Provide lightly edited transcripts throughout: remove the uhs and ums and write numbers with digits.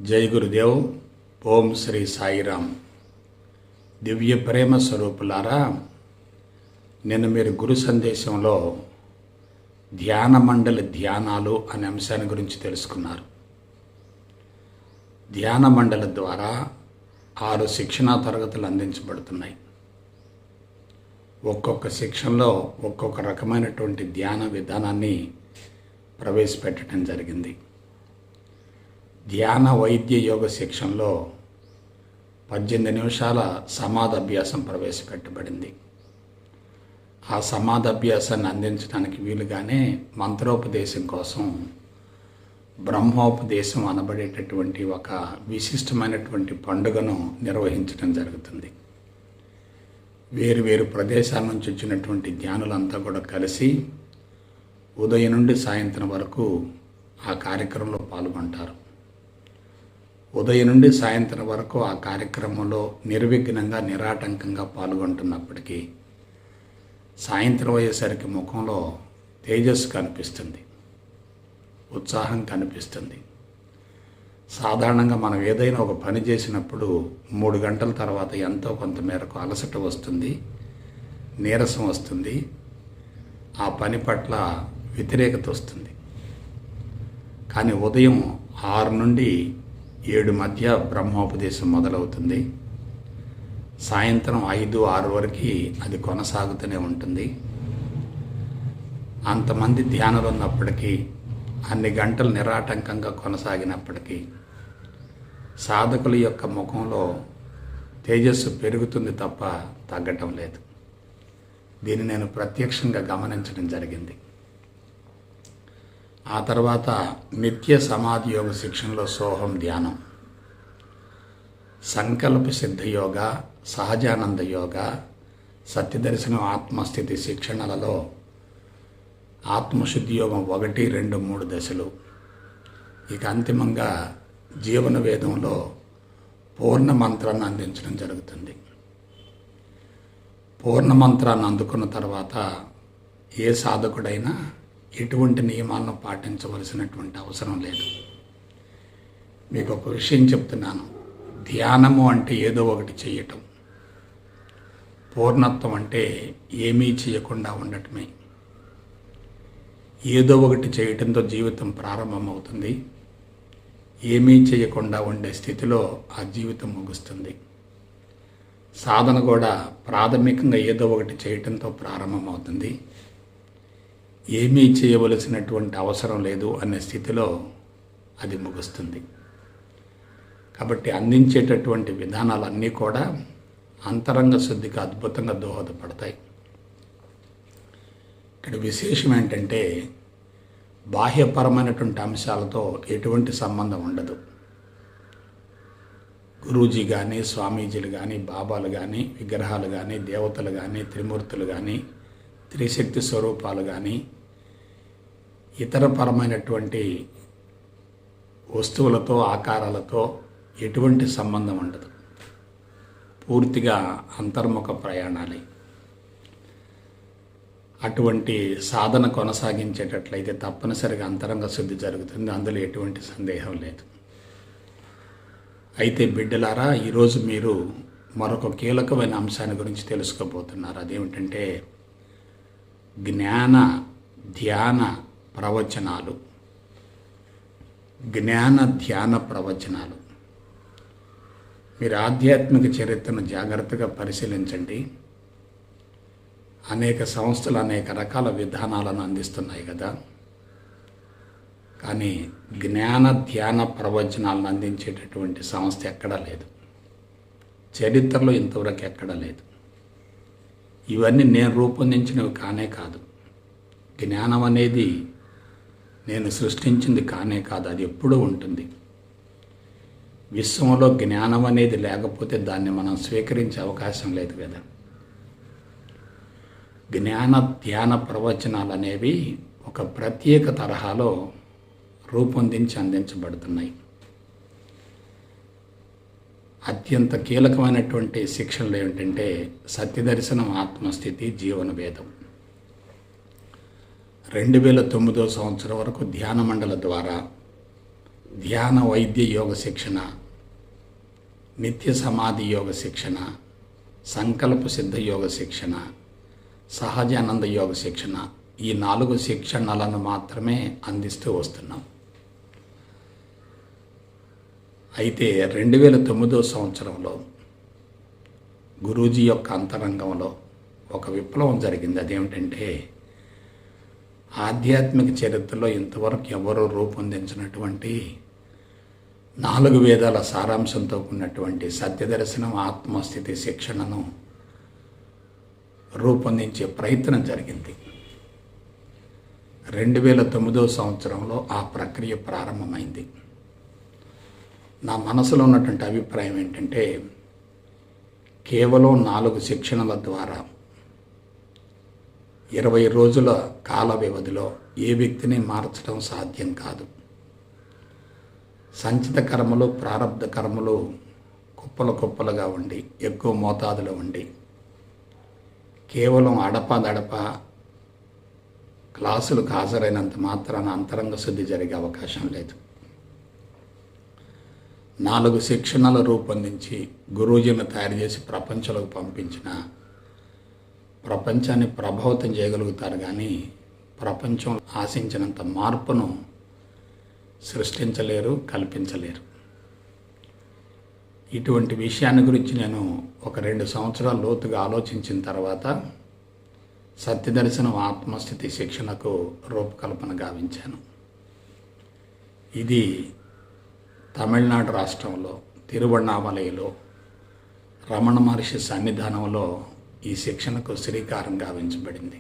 జై గురుదేవ్. ఓం శ్రీ సాయిరామ్. దివ్య ప్రేమ స్వరూపులారా, నిన్న మీరు గురు సందేశంలో ధ్యాన మండలి ధ్యానాలు అనే అంశాన్ని గురించి తెలుసుకున్నారు. ధ్యాన మండలి ద్వారా 6 శిక్షణా తరగతులు అందించబడుతున్నాయి. ఒక్కొక్క శిక్షణలో ఒక్కొక్క రకమైనటువంటి ధ్యాన విధానాన్ని ప్రవేశపెట్టడం జరిగింది. ధ్యాన వైద్య యోగ శిక్షణలో 18 నిమిషాల సమాధి అభ్యాసం ప్రవేశపెట్టబడింది. ఆ సమాధి అభ్యాసాన్ని అందించడానికి వీలుగానే మంత్రోపదేశం కోసం బ్రహ్మోపదేశం అనబడేటటువంటి ఒక విశిష్టమైనటువంటి పండుగను నిర్వహించడం జరుగుతుంది. వేరు వేరు ప్రదేశాల నుంచి వచ్చినటువంటి ధ్యానులంతా కూడా కలిసి ఉదయం నుండి సాయంత్రం వరకు ఆ కార్యక్రమంలో పాల్గొంటారు. ఉదయం నుండి సాయంత్రం వరకు ఆ కార్యక్రమంలో నిర్విఘ్నంగా నిరాటంకంగా పాల్గొంటున్నప్పటికీ సాయంత్రం అయ్యేసరికి ముఖంలో తేజస్సు కనిపిస్తుంది, ఉత్సాహం కనిపిస్తుంది. సాధారణంగా మనం ఏదైనా ఒక పని చేసినప్పుడు 3 గంటల తర్వాత ఎంతో కొంత మేరకు అలసట వస్తుంది, నీరసం వస్తుంది, ఆ పని పట్ల వ్యతిరేకత వస్తుంది. కానీ ఉదయం 6 నుండి 7 మధ్య బ్రహ్మోపదేశం మొదలవుతుంది. సాయంత్రం 5, 6 వరకు అది కొనసాగుతూనే ఉంటుంది. అంతమంది ధ్యానులు ఉన్నప్పటికీ, అన్ని గంటలు నిరాటంకంగా కొనసాగినప్పటికీ సాధకుల యొక్క ముఖంలో తేజస్సు పెరుగుతుంది తప్ప తగ్గటం లేదు. దీన్ని నేను ప్రత్యక్షంగా గమనించడం జరిగింది. ఆ తర్వాత నిత్య సమాధి యోగ శిక్షణలో సోహం ధ్యానం, సంకల్ప సిద్ధ యోగ, సహజానంద యోగ, సత్యదర్శనం, ఆత్మస్థితి శిక్షణలలో ఆత్మశుద్ధి యోగం 1, 2, 3 దశలు. ఇక అంతిమంగా జీవన వేదంలో పూర్ణ మంత్రాన్ని అందించడం జరుగుతుంది. పూర్ణ మంత్రాన్ని అందుకున్న తర్వాత ఏ సాధకుడైనా ఎటువంటి నియమాలను పాటించవలసినటువంటి అవసరం లేదు. మీకు ఒక విషయం చెప్తున్నాను. ధ్యానము అంటే ఏదో ఒకటి చేయటం, పూర్ణత్వం అంటే ఏమీ చేయకుండా ఉండటమే. ఏదో ఒకటి చేయటంతో జీవితం ప్రారంభమవుతుంది. ఏమీ చేయకుండా ఉండే స్థితిలో ఆ జీవితం ముగుస్తుంది. సాధన కూడా ప్రాథమికంగా ఏదో ఒకటి చేయటంతో ప్రారంభమవుతుంది. ఏమీ చేయవలసినటువంటి అవసరం లేదు అనే స్థితిలో అది ముగుస్తుంది. కాబట్టి అందించేటటువంటి విధానాలన్నీ కూడా అంతరంగ శుద్ధికి అద్భుతంగా దోహదపడతాయి. ఇక్కడ విశేషం ఏంటంటే బాహ్యపరమైనటువంటి అంశాలతో ఎటువంటి సంబంధం ఉండదు. గురూజీ కానీ, స్వామీజీలు కానీ, బాబాలు కానీ, విగ్రహాలు కానీ, దేవతలు కానీ, త్రిమూర్తులు కానీ, త్రిశక్తి స్వరూపాలు కానీ, ఇతర పరమైనటువంటి వస్తువులతో, ఆకారాలతో ఎటువంటి సంబంధం ఉండదు. పూర్తిగా అంతర్ముఖ ప్రయాణాలే. అటువంటి సాధన కొనసాగించేటట్లయితే తప్పనిసరిగా అంతరంగ శుద్ధి జరుగుతుంది. అందులో ఎటువంటి సందేహం లేదు. అయితే బిడ్డలారా, ఈరోజు మీరు మరొక కీలకమైన అంశాన్ని గురించి తెలుసుకోబోతున్నారు. అదేమిటంటే జ్ఞాన ధ్యాన ప్రవచనాలు. జ్ఞాన ధ్యాన ప్రవచనాలు. మీరు ఆధ్యాత్మిక చరిత్రను జాగ్రత్తగా పరిశీలించండి. అనేక సంస్థలు అనేక రకాల విధానాలను అందిస్తున్నాయి కదా. కానీ జ్ఞాన ధ్యాన ప్రవచనాలను అందించేటటువంటి సంస్థ ఎక్కడా లేదు. చరిత్రలో ఇంతవరకు ఎక్కడా లేదు. ఇవన్నీ నేను రూపొందించినవి కానే కాదు. జ్ఞానం అనేది నేను సృష్టించింది కానే కాదు. అది ఎప్పుడూ ఉంటుంది. విశ్వంలో జ్ఞానం అనేది లేకపోతే దాన్ని మనం స్వీకరించే అవకాశం లేదు కదా. జ్ఞాన ధ్యాన ప్రవచనాలు అనేవి ఒక ప్రత్యేక తరహాలో రూపొందించి అందించబడుతున్నాయి. అత్యంత కీలకమైనటువంటి శిక్షణలు ఏమిటంటే సత్యదర్శనం, ఆత్మస్థితి, జీవన వేదం. 2009 సంవత్సరం వరకు ధ్యాన మండలి ద్వారా ధ్యాన వైద్య యోగ శిక్షణ, నిత్య సమాధి యోగ శిక్షణ, సంకల్ప సిద్ధ యోగ శిక్షణ, సహజానంద యోగ శిక్షణ, ఈ 4 శిక్షణలను మాత్రమే అందిస్తూ వస్తున్నాం. అయితే 2009 సంవత్సరంలో గురూజీ యొక్క అంతరంగంలో ఒక విప్లవం జరిగింది. అదేమిటంటే, ఆధ్యాత్మిక చరిత్రలో ఇంతవరకు ఎవరూ రూపొందించినటువంటి 4 వేదాల సారాంశంతో ఉన్నటువంటి సత్యదర్శనం ఆత్మస్థితి శిక్షణను రూపొందించే ప్రయత్నం జరిగింది. 2009 సంవత్సరంలో ఆ ప్రక్రియ ప్రారంభమైంది. నా మనసులో ఉన్నటువంటి అభిప్రాయం ఏంటంటే, కేవలం 4 శిక్షణల ద్వారా 20 రోజుల కాల వ్యవధిలో ఏ వ్యక్తిని మార్చడం సాధ్యం కాదు. సంచిత కర్మలు, ప్రారబ్ధ కర్మలు కుప్పలుగా ఉండి, ఎక్కువ మోతాదులో ఉండి, కేవలం అడపాదడప క్లాసులకు హాజరైనంత మాత్రాన అంతరంగ శుద్ధి జరిగే అవకాశం లేదు. 4 శిక్షణలు రూపొందించి గురూజీని తయారు చేసి ప్రపంచంలోకి పంపించిన ప్రపంచాన్ని ప్రభావితం చేయగలుగుతారు, కానీ ప్రపంచం ఆశించినంత మార్పును సృష్టించలేరు, కల్పించలేరు. ఇటువంటి విషయాన్ని గురించి నేను ఒక 2 సంవత్సరాలు లోతుగా ఆలోచించిన తర్వాత సత్యదర్శనం ఆత్మస్థితి శిక్షణకు రూపకల్పన గావించాను. ఇది తమిళనాడు రాష్ట్రంలో తిరువణ్ణామలైలో రమణ మహర్షి సన్నిధానంలో ఈ శిక్షణకు శ్రీకారం గావించబడింది.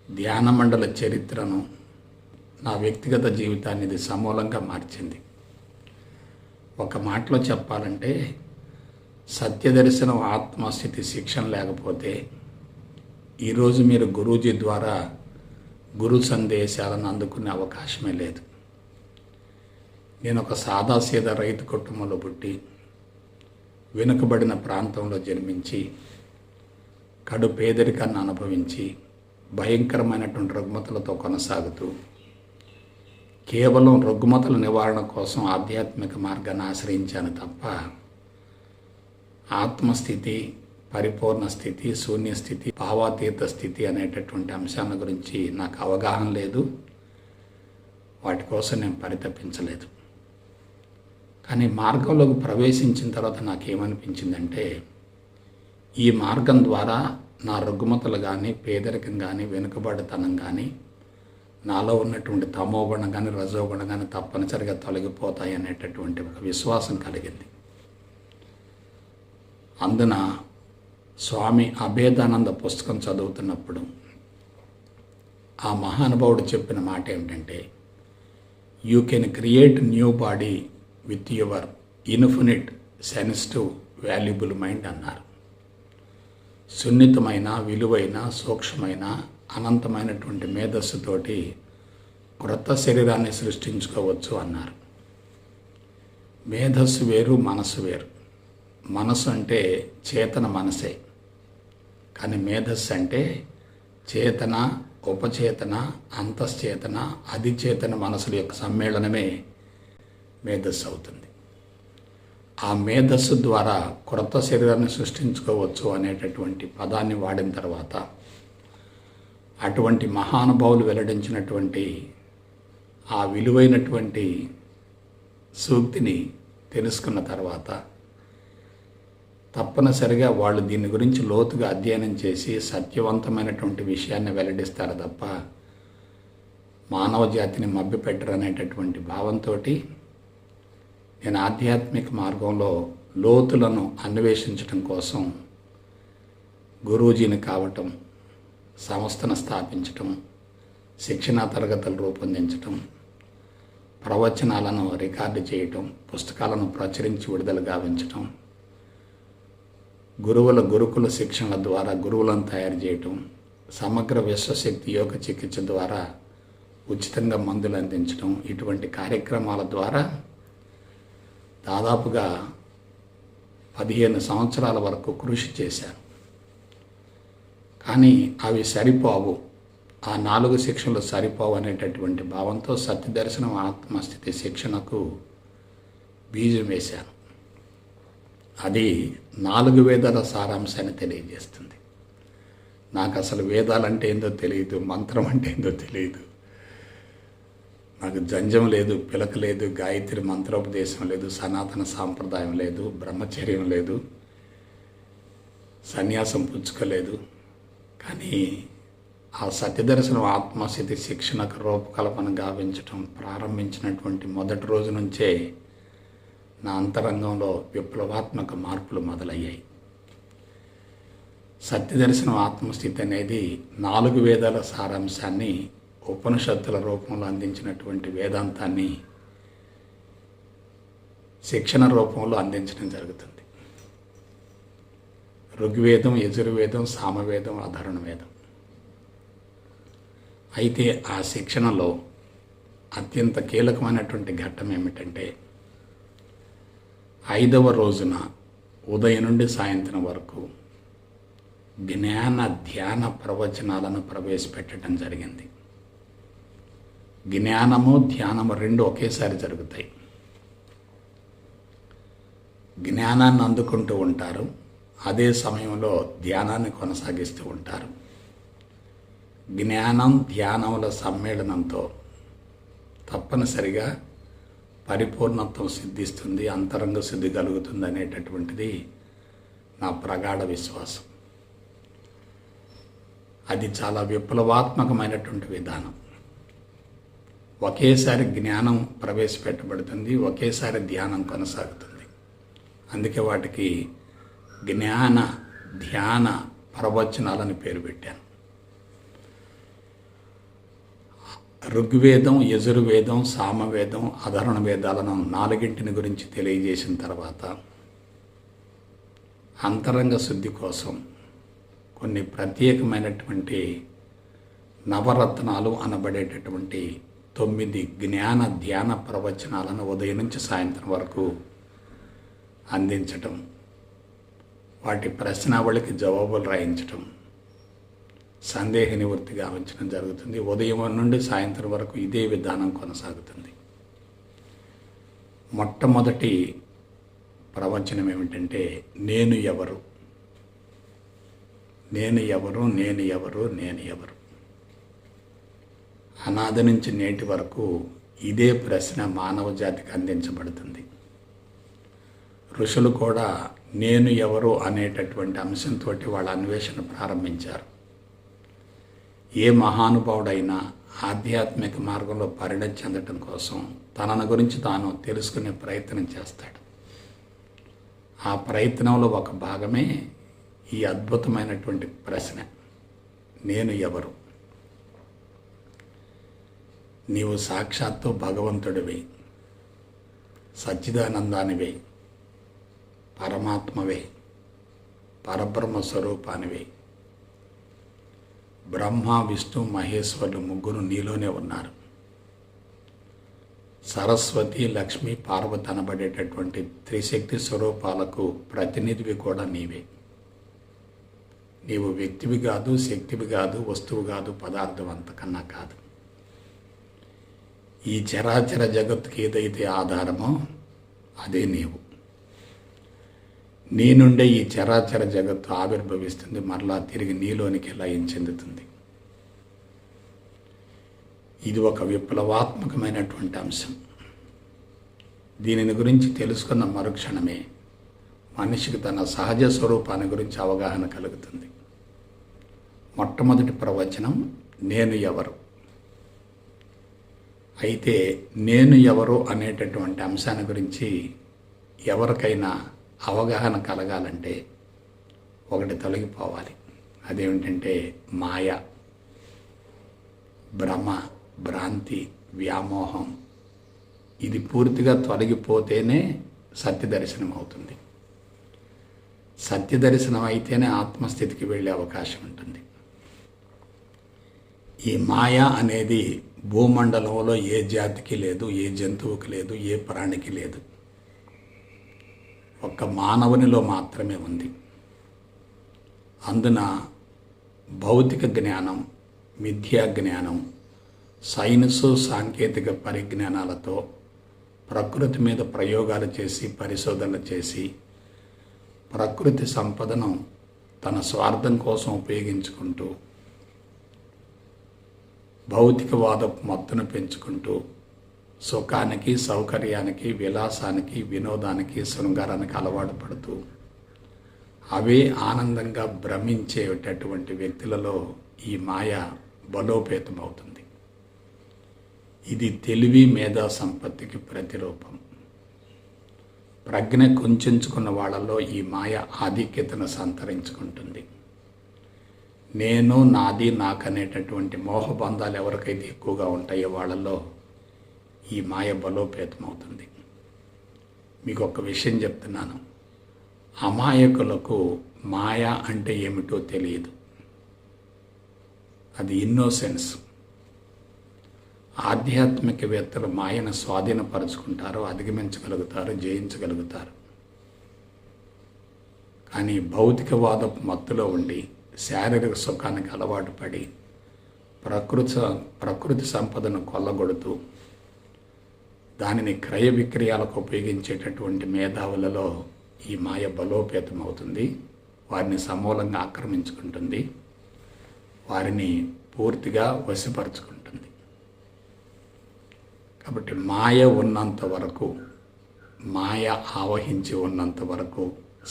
ధ్యాన మండల చరిత్రను, నా వ్యక్తిగత జీవితాన్ని ఇది సమూలంగా మార్చింది. ఒక మాటలో చెప్పాలంటే, సత్యదర్శనం ఆత్మస్థితి శిక్షణ లేకపోతే ఈరోజు మీరు గురూజీ ద్వారా గురు సందేశాలను అందుకునే అవకాశమే లేదు. నేను ఒక సాదాసీదా రైతు కుటుంబంలో పుట్టి, వెనుకబడిన ప్రాంతంలో జన్మించి, కడు పేదరికాన్ని అనుభవించి, భయంకరమైనటువంటి రుగ్మతలతో కొనసాగుతూ, కేవలం రుగ్మతల నివారణ కోసం ఆధ్యాత్మిక మార్గాన్ని ఆశ్రయించాను తప్ప ఆత్మస్థితి, పరిపూర్ణ స్థితి, శూన్యస్థితి, భావాతీత స్థితి అనేటటువంటి అంశాల గురించి నాకు అవగాహన లేదు. వాటి కోసం నేను పరితపించలేదు. కానీ మార్గంలోకి ప్రవేశించిన తర్వాత నాకేమనిపించిందంటే, ఈ మార్గం ద్వారా నా రుగ్మతలు కానీ, పేదరికం కానీ, వెనుకబడితనం కానీ, నాలో ఉన్నటువంటి తమోగుణం కానీ, రజోగుణం కానీ తప్పనిసరిగా తొలగిపోతాయి అనేటటువంటి ఒక విశ్వాసం కలిగింది. అందున స్వామి అభేదానంద పుస్తకం చదువుతున్నప్పుడు ఆ మహానుభావుడు చెప్పిన మాట ఏమిటంటే, you can create new body with your infinite sensitive valuable mind అన్నారు. సున్నితమైన, విలువైన, సూక్ష్మమైన, అనంతమైనటువంటి మేధస్సుతోటి క్రొత్త శరీరాన్ని సృష్టించుకోవచ్చు అన్నారు. మేధస్సు వేరు, మనసు వేరు. మనసు అంటే చేతన మనసే, కానీ మేధస్సు అంటే చేతన, ఉపచేతన, అంతశ్చేతన, అధిచేతన మనసుల యొక్క సమ్మేళనమే మేధస్సు అవుతుంది. ఆ మేధస్సు ద్వారా క్రొత్త శరీరాన్ని సృష్టించుకోవచ్చు అనేటటువంటి పదాన్ని వాడిన తర్వాత, అటువంటి మహానుభావులు వెల్లడించినటువంటి ఆ విలువైనటువంటి సూక్తిని తెలుసుకున్న తర్వాత తప్పనిసరిగా వాళ్ళు దీని గురించి లోతుగా అధ్యయనం చేసి సత్యవంతమైనటువంటి విషయాన్ని వెల్లడిస్తారు తప్ప మానవ జాతిని మభ్యపెట్టరు అనేటటువంటి భావంతో నేను ఆధ్యాత్మిక మార్గంలో లోతులను అన్వేషించడం కోసం గురూజీని కావటం, సంస్థను స్థాపించటం, శిక్షణా తరగతులు రూపొందించటం, ప్రవచనాలను రికార్డు చేయటం, పుస్తకాలను ప్రచురించి విడుదల గావించటం, గురుకుల శిక్షణల ద్వారా గురువులను తయారు చేయటం, సమగ్ర విశ్వశక్తి యోగ చికిత్స ద్వారా ఉచితంగా మందులు అందించడం, ఇటువంటి కార్యక్రమాల ద్వారా దాదాపుగా 15 సంవత్సరాల వరకు కృషి చేశాను. కానీ అవి సరిపోవు. ఆ 4 శిక్షలు సరిపోవనేటటువంటి భావంతో సత్యదర్శనం ఆత్మస్థితి శిక్షణకు బీజం వేశాను. అది 4 వేదాల సారాంశాన్ని తెలియజేస్తుంది. నాకు అసలు వేదాలంటే ఏందో తెలియదు, మంత్రం అంటే ఏందో తెలియదు, నాకు జంజం లేదు, పిలక లేదు, గాయత్రి మంత్రోపదేశం లేదు, సనాతన సాంప్రదాయం లేదు, బ్రహ్మచర్యం లేదు, సన్యాసం పుచ్చుకోలేదు. కానీ ఆ సత్యదర్శనం ఆత్మస్థితి శిక్షణకు రూపకల్పన గావించటం ప్రారంభించినటువంటి మొదటి రోజు నుంచే నా అంతరంగంలో విప్లవాత్మక మార్పులు మొదలయ్యాయి. సత్యదర్శనం ఆత్మస్థితి అనేది 4 వేదాల సారాంశాన్ని ఉపనిషత్తుల రూపంలో అందించినటువంటి వేదాంతాన్ని శిక్షణ రూపంలో అందించడం జరుగుతుంది. ఋగ్వేదం, యజుర్వేదం, సామవేదం, అధర్వణ వేదం. అయితే ఆ శిక్షణలో అత్యంత కీలకమైనటువంటి ఘట్టం ఏమిటంటే 5వ రోజున ఉదయం నుండి సాయంత్రం వరకు జ్ఞాన ధ్యాన ప్రవచనాలను ప్రవేశపెట్టడం జరిగింది. జ్ఞానము ధ్యానము 2 ఒకేసారి జరుగుతాయి. జ్ఞానాన్ని అందుకుంటూ ఉంటారు, అదే సమయంలో ధ్యానాన్ని కొనసాగిస్తూ ఉంటారు. జ్ఞానం ధ్యానముల సమ్మేళనంతో తప్పనిసరిగా పరిపూర్ణత్వం సిద్ధిస్తుంది, అంతరంగ సిద్ధి కలుగుతుంది అనేటటువంటిది నా ప్రగాఢ విశ్వాసం. అది చాలా విప్లవాత్మకమైనటువంటి విధానం. ఒకేసారి జ్ఞానం ప్రవేశపెట్టబడుతుంది, ఒకేసారి ధ్యానం కొనసాగుతుంది. అందుకే వాటికి జ్ఞాన ధ్యాన ప్రవచనాలని పేరు పెట్టాను. ఋగ్వేదం, యజుర్వేదం, సామవేదం, అధర్వణ వేదాలను 4 గురించి తెలియజేసిన తర్వాత అంతరంగ శుద్ధి కోసం కొన్ని ప్రత్యేకమైనటువంటి నవరత్నాలు అనబడేటటువంటి 9 జ్ఞాన ధ్యాన ప్రవచనాలను ఉదయం నుంచి సాయంత్రం వరకు అందించటం, వాటి ప్రశ్నావళికి జవాబులు రాయించటం, సందేహ నివృత్తి గావించడం జరుగుతుంది. ఉదయం నుండి సాయంత్రం వరకు ఇదే విధానం కొనసాగుతుంది. మొట్టమొదటి ప్రవచనం ఏమిటంటే నేను ఎవరు, నేను ఎవరు, నేను ఎవరు, నేను ఎవరు. అనాది నుంచి నేటి వరకు ఇదే ప్రశ్న మానవ జాతికి అందించబడుతుంది. ఋషులు కూడా నేను ఎవరు అనేటటువంటి అంశంతో వాళ్ళ అన్వేషణ ప్రారంభించారు. ఏ మహానుభావుడైనా ఆధ్యాత్మిక మార్గంలో పరిణతి చెందటం కోసం తనను గురించి తాను తెలుసుకునే ప్రయత్నం చేస్తాడు. ఆ ప్రయత్నంలో ఒక భాగమే ఈ అద్భుతమైనటువంటి ప్రశ్న, నేను ఎవరు. నీవు సాక్షాత్తు భగవంతుడివి, సచ్చిదానందానివే, పరమాత్మవే, పరబ్రహ్మ స్వరూపానివే. బ్రహ్మ, విష్ణు, మహేశ్వరులు 3 నీలోనే ఉన్నారు. సరస్వతి, లక్ష్మి, పార్వతి అనబడేటటువంటి త్రిశక్తి స్వరూపాలకు ప్రతినిధివి కూడా నీవే. నీవు వ్యక్తివి కాదు, శక్తివి కాదు, వస్తువు కాదు, పదార్థం అంతకన్నా కాదు. ఈ చరాచర జగత్తుకి ఏదైతే ఆధారమో అదే నీవు. నీ నుండే ఈ చరాచర జగత్తు ఆవిర్భవిస్తుంది, మరలా తిరిగి నీలోనికి లయం చెందుతుంది. ఇది ఒక విప్లవాత్మకమైనటువంటి అంశం. దీనిని గురించి తెలుసుకున్న మరుక్షణమే మనిషికి తన సహజ స్వరూపాన్ని గురించి అవగాహన కలుగుతుంది. మొట్టమొదటి ప్రవచనం నేను ఎవరు. అయితే నేను ఎవరు అనేటటువంటి అంశాన్ని గురించి ఎవరికైనా అవగాహన కలగాలంటే ఒకటి తొలగిపోవాలి. అదేమిటంటే మాయ, భ్రమ, భ్రాంతి, వ్యామోహం. ఇది పూర్తిగా తొలగిపోతేనే సత్యదర్శనం అవుతుంది. సత్యదర్శనం అయితేనే ఆత్మస్థితికి వెళ్ళే అవకాశం ఉంటుంది. ఈ మాయ అనేది భూమండలంలో ఏ జాతికి లేదు, ఏ జంతువుకి లేదు, ఏ ప్రాణికి లేదు. ఒక్క మానవునిలో మాత్రమే ఉంది. అందున భౌతిక జ్ఞానం మిథ్యా జ్ఞానం, సైన్సు సాంకేతిక పరిజ్ఞానాలతో ప్రకృతి మీద ప్రయోగాలు చేసి పరిశోధనలు చేసి ప్రకృతి సంపదను తన స్వార్థం కోసం ఉపయోగించుకుంటూ భౌతికవాదపు మత్తును పెంచుకుంటూ సుఖానికి, సౌకర్యానికి, విలాసానికి, వినోదానికి, శృంగారానికి అలవాటు పడుతూ అవే ఆనందంగా భ్రమించేటటువంటి వ్యక్తులలో ఈ మాయ బలోపేతమవుతుంది. ఇది తెలివి, మేధా సంపత్తికి ప్రతిరూపం. ప్రజ్ఞ కుంచుకున్న వాళ్ళలో ఈ మాయ ఆధిక్యతను సంతరించుకుంటుంది. నేను, నాది, నాకనేటటువంటి మోహబంధాలు ఎవరికైతే ఎక్కువగా ఉంటాయో వాళ్ళలో ఈ మాయ బలోపేతమవుతుంది. మీకు ఒక విషయం చెప్తున్నాను. అమాయకులకు మాయ అంటే ఏమిటో తెలియదు. అది ఇన్నోసెన్స్. ఆధ్యాత్మికవేత్తలు మాయను స్వాధీనపరుచుకుంటారు, అధిగమించగలుగుతారు, జయించగలుగుతారు. కానీ భౌతికవాదపు మత్తులో ఉండి శారీరక సుఖానికి అలవాటు పడి ప్రకృతి సంపదను కొల్లగొడుతూ దానిని క్రయ విక్రయాలకు ఉపయోగించేటటువంటి మేధావులలో ఈ మాయ బలోపేతమవుతుంది. వారిని సమూలంగా ఆక్రమించుకుంటుంది, వారిని పూర్తిగా వశపరుచుకుంటుంది. కాబట్టి మాయ ఉన్నంత వరకు, మాయ ఆవహించి ఉన్నంత వరకు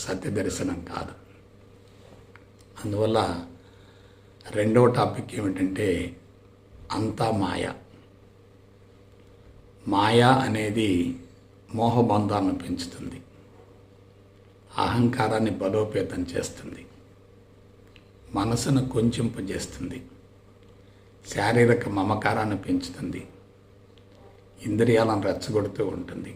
సత్యదర్శనం కాదు. అందువల్ల రెండవ టాపిక్ ఏమిటంటే అంతా మాయ. మాయ అనేది మోహబంధాలను పెంచుతుంది, అహంకారాన్ని బలోపేతం చేస్తుంది, మనసును కొంచెంపజేస్తుంది, శారీరక మమకారాన్ని పెంచుతుంది, ఇంద్రియాలను రెచ్చగొడుతూ ఉంటుంది,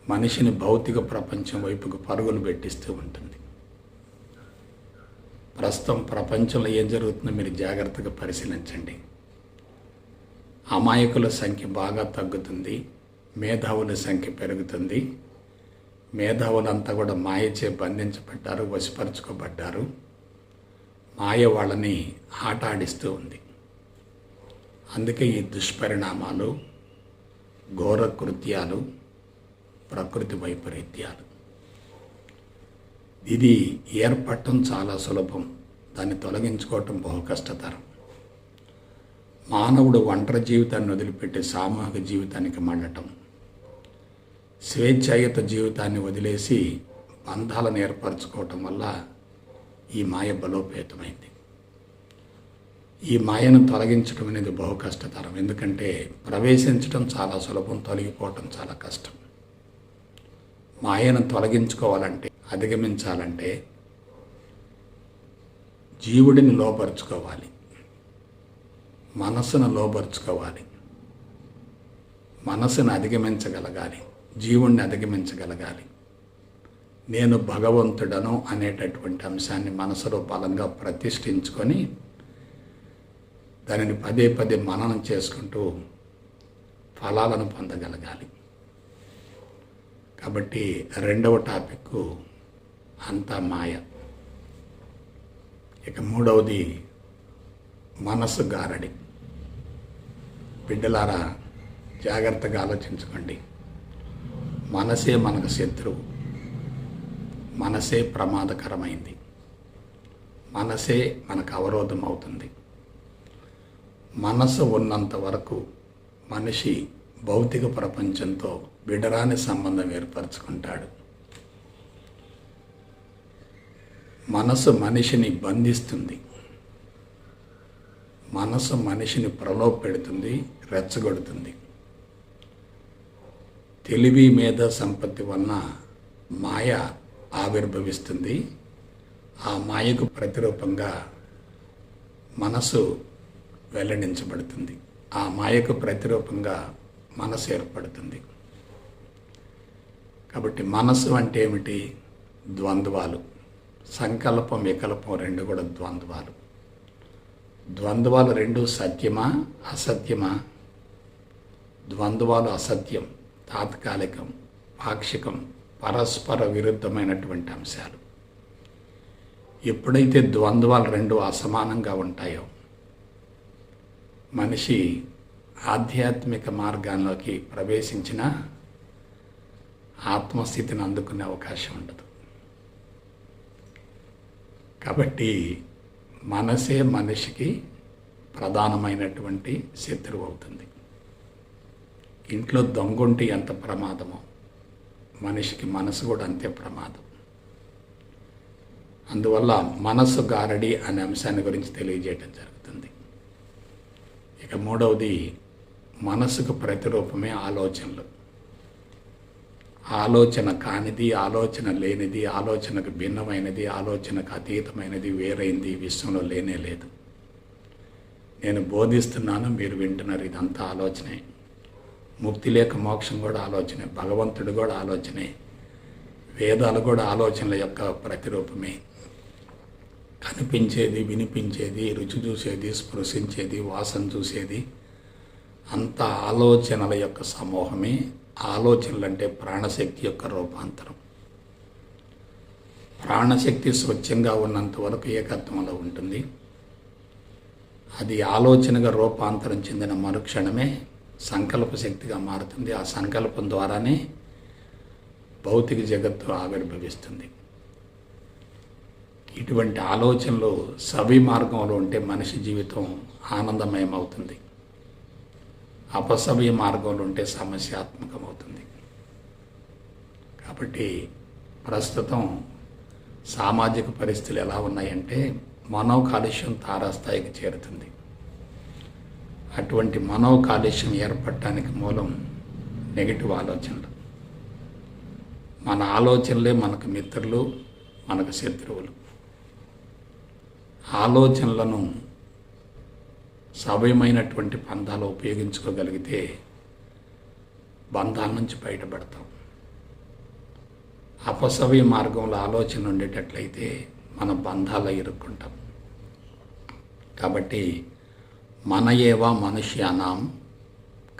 మనిషిని భౌతిక ప్రపంచం వైపుకు పరుగులు పెట్టిస్తూ ఉంటుంది. ప్రస్తుతం ప్రపంచంలో ఏం జరుగుతుందో మీరు జాగ్రత్తగా పరిశీలించండి. అమాయకుల సంఖ్య బాగా తగ్గుతుంది, మేధావుల సంఖ్య పెరుగుతుంది. మేధావులంతా కూడా మాయచే బంధించబడ్డారు, వశపరుచుకోబడ్డారు. మాయ వాళ్ళని ఆట ఆడిస్తూ ఉంది. అందుకే ఈ దుష్పరిణామాలు, ఘోర కృత్యాలు, ప్రకృతి వైపరీత్యాలు. ఇది ఏర్పడటం చాలా సులభం, దాన్ని తొలగించుకోవటం బహు కష్టతరం. మానవుడు ఒంటరి జీవితాన్ని వదిలిపెట్టి సామూహిక జీవితానికి మళ్ళటం, స్వేచ్ఛాయుత జీవితాన్ని వదిలేసి బంధాలను ఏర్పరచుకోవటం వల్ల ఈ మాయ బలోపేతమైంది. ఈ మాయను తొలగించడం అనేది బహు కష్టతరం. ఎందుకంటే ప్రవేశించడం చాలా సులభం, తొలగిపోవటం చాలా కష్టం. మాయను తొలగించుకోవాలంటే, అధిగమించాలంటే జీవుడిని లోపరుచుకోవాలి, మనస్సును లోపరుచుకోవాలి, మనస్సును అధిగమించగలగాలి, జీవుణ్ణి అధిగమించగలగాలి. నేను భగవంతుడను అనేటటువంటి అంశాన్ని మనసులో బలంగా ప్రతిష్ఠించుకొని దానిని పదే పదే మననం చేసుకుంటూ ఫలాలను పొందగలగాలి. కాబట్టి రెండవ టాపిక్ అంతా మాయ. ఇక మూడవది మనసు గారడి. బిడ్డలారా, జాగ్రత్తగా ఆలోచించుకోండి. మనసే మనకు శత్రువు, మనసే ప్రమాదకరమైంది, మనసే మనకు అవరోధం అవుతుంది. మనసు ఉన్నంత వరకు మనిషి భౌతిక ప్రపంచంతో విడరాని సంబంధం ఏర్పరచుకుంటాడు. మనసు మనిషిని బంధిస్తుంది, మనసు మనిషిని ప్రలోభపెడుతుంది, రెచ్చగొడుతుంది. తెలివి, మేధా సంపత్తి వలన మాయ ఆవిర్భవిస్తుంది. ఆ మాయకు ప్రతిరూపంగా మనసు వెల్లడించబడుతుంది. ఆ మాయకు ప్రతిరూపంగా మనసు ఏర్పడుతుంది. కాబట్టి మనసు అంటే ఏమిటి? ద్వంద్వాలు. సంకల్పం, వికల్పం రెండు కూడా ద్వంద్వాలు. ద్వంద్వాలు రెండు సత్యమా, అసత్యమా? ద్వంద్వాలు అసత్యం, తాత్కాలికం, పాక్షికం, పరస్పర విరుద్ధమైనటువంటి అంశాలు. ఎప్పుడైతే ద్వంద్వాలు రెండు అసమానంగా ఉంటాయో, మనిషి ఆధ్యాత్మిక మార్గాల్లోకి ప్రవేశించిన ఆత్మస్థితిని అందుకునే అవకాశం ఉండదు. కాబట్టి మనసే మనిషికి ప్రధానమైనటువంటి శత్రువు అవుతుంది. ఇంట్లో దొంగొంటి ఎంత ప్రమాదమో మనిషికి మనసు కూడా అంతే ప్రమాదం. అందువల్ల మనసు గారడి అనే అంశాన్ని గురించి తెలియజేయడం జరుగుతుంది. ఇక మూడవది, మనసుకు ప్రతిరూపమే ఆలోచనలు. ఆలోచన కానిది, ఆలోచన లేనిది, ఆలోచనకు భిన్నమైనది, ఆలోచనకు అతీతమైనది, వేరైంది విశ్వంలో లేనే లేదు. నేను బోధిస్తున్నాను, మీరు వింటున్నారు, ఇదంతా ఆలోచనే. ముక్తి లేక మోక్షం కూడా ఆలోచనే, భగవంతుడు కూడా ఆలోచనే, వేదాలు కూడా ఆలోచనల యొక్క ప్రతిరూపమే. కనిపించేది, వినిపించేది, రుచి చూసేది, స్పృశించేది, వాసన చూసేది అంతా ఆలోచనల యొక్క సమూహమే. ఆలోచనలు అంటే ప్రాణశక్తి యొక్క రూపాంతరం. ప్రాణశక్తి స్వచ్ఛంగా ఉన్నంత వరకు ఏకత్వంలో ఉంటుంది. అది ఆలోచనగా రూపాంతరం చెందిన మరుక్షణమే సంకల్ప శక్తిగా మారుతుంది. ఆ సంకల్పం ద్వారానే భౌతిక జగత్తు ఆవిర్భవిస్తుంది. ఇటువంటి ఆలోచనలు సవి మార్గంలో ఉంటే మనిషి జీవితం ఆనందమయం అవుతుంది. అపసవ్య మార్గంలో ఉంటే సమస్యాత్మకమవుతుంది. కాబట్టి ప్రస్తుతం సామాజిక పరిస్థితులు ఎలా ఉన్నాయంటే మనోకాలుష్యం తారాస్థాయికి చేరుతుంది. అటువంటి మనోకాలుష్యం ఏర్పడటానికి మూలం నెగిటివ్ ఆలోచనలు. మన ఆలోచనలే మనకు మిత్రులు, మనకు శత్రువులు. ఆలోచనలను సవ్యమైనటువంటి పంథాలు ఉపయోగించుకోగలిగితే బంధాల నుంచి బయటపడతాం. అపసవ్య మార్గంలో ఆలోచన ఉండేటట్లయితే మన బంధాల్లో ఇరుక్కుంటాం. కాబట్టి మన ఏవ మనుష్యానాం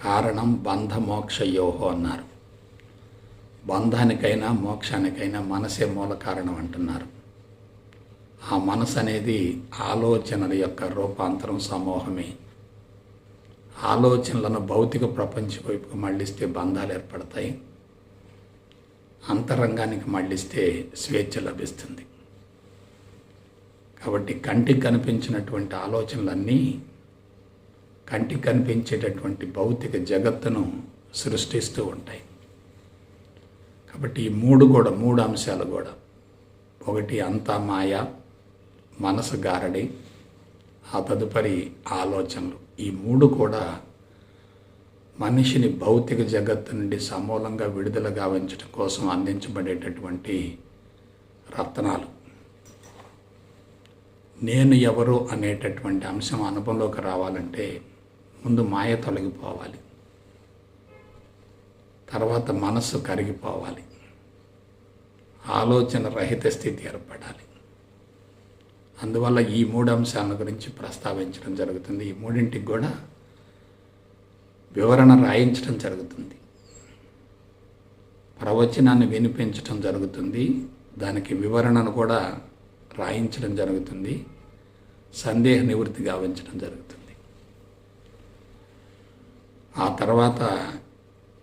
కారణం బంధమోక్షయోహో అన్నారు. బంధానికైనా మోక్షానికైనా మనసే మూల కారణం అంటున్నారు. ఆ మనసు అనేది ఆలోచనల యొక్క రూపాంతరం, సమూహమే. ఆలోచనలను భౌతిక ప్రపంచం వైపుకు మళ్ళిస్తే బంధాలు ఏర్పడతాయి. అంతరంగానికి మళ్ళిస్తే స్వేచ్ఛ లభిస్తుంది. కాబట్టి కంటికి కనిపించినటువంటి ఆలోచనలన్నీ కంటికి కనిపించేటటువంటి భౌతిక జగత్తును సృష్టిస్తూ ఉంటాయి. కాబట్టి ఈ మూడు అంశాలు కూడా, ఒకటి అంతా మాయ, మనసు గారడి, ఆ తదుపరి ఆలోచనలు. ఈ మూడు కూడా మనిషిని భౌతిక జగత్తు నుండి సమూలంగా విడుదల గావించడం కోసం అందించబడేటటువంటి రత్నాలు. నేను ఎవరు అనేటటువంటి అంశం అనుభవంలోకి రావాలంటే ముందు మాయ తొలగిపోవాలి, తర్వాత మనస్సు కరిగిపోవాలి, ఆలోచన రహిత స్థితి ఏర్పడాలి. అందువల్ల ఈ మూడు అంశాల గురించి ప్రస్తావించడం జరుగుతుంది. ఈ మూడింటికి కూడా వివరణ రాయించడం జరుగుతుంది. ప్రవచనాన్ని వినిపించడం జరుగుతుంది, దానికి వివరణను కూడా రాయించడం జరుగుతుంది, సందేహ నివృత్తి గావించడం జరుగుతుంది. ఆ తర్వాత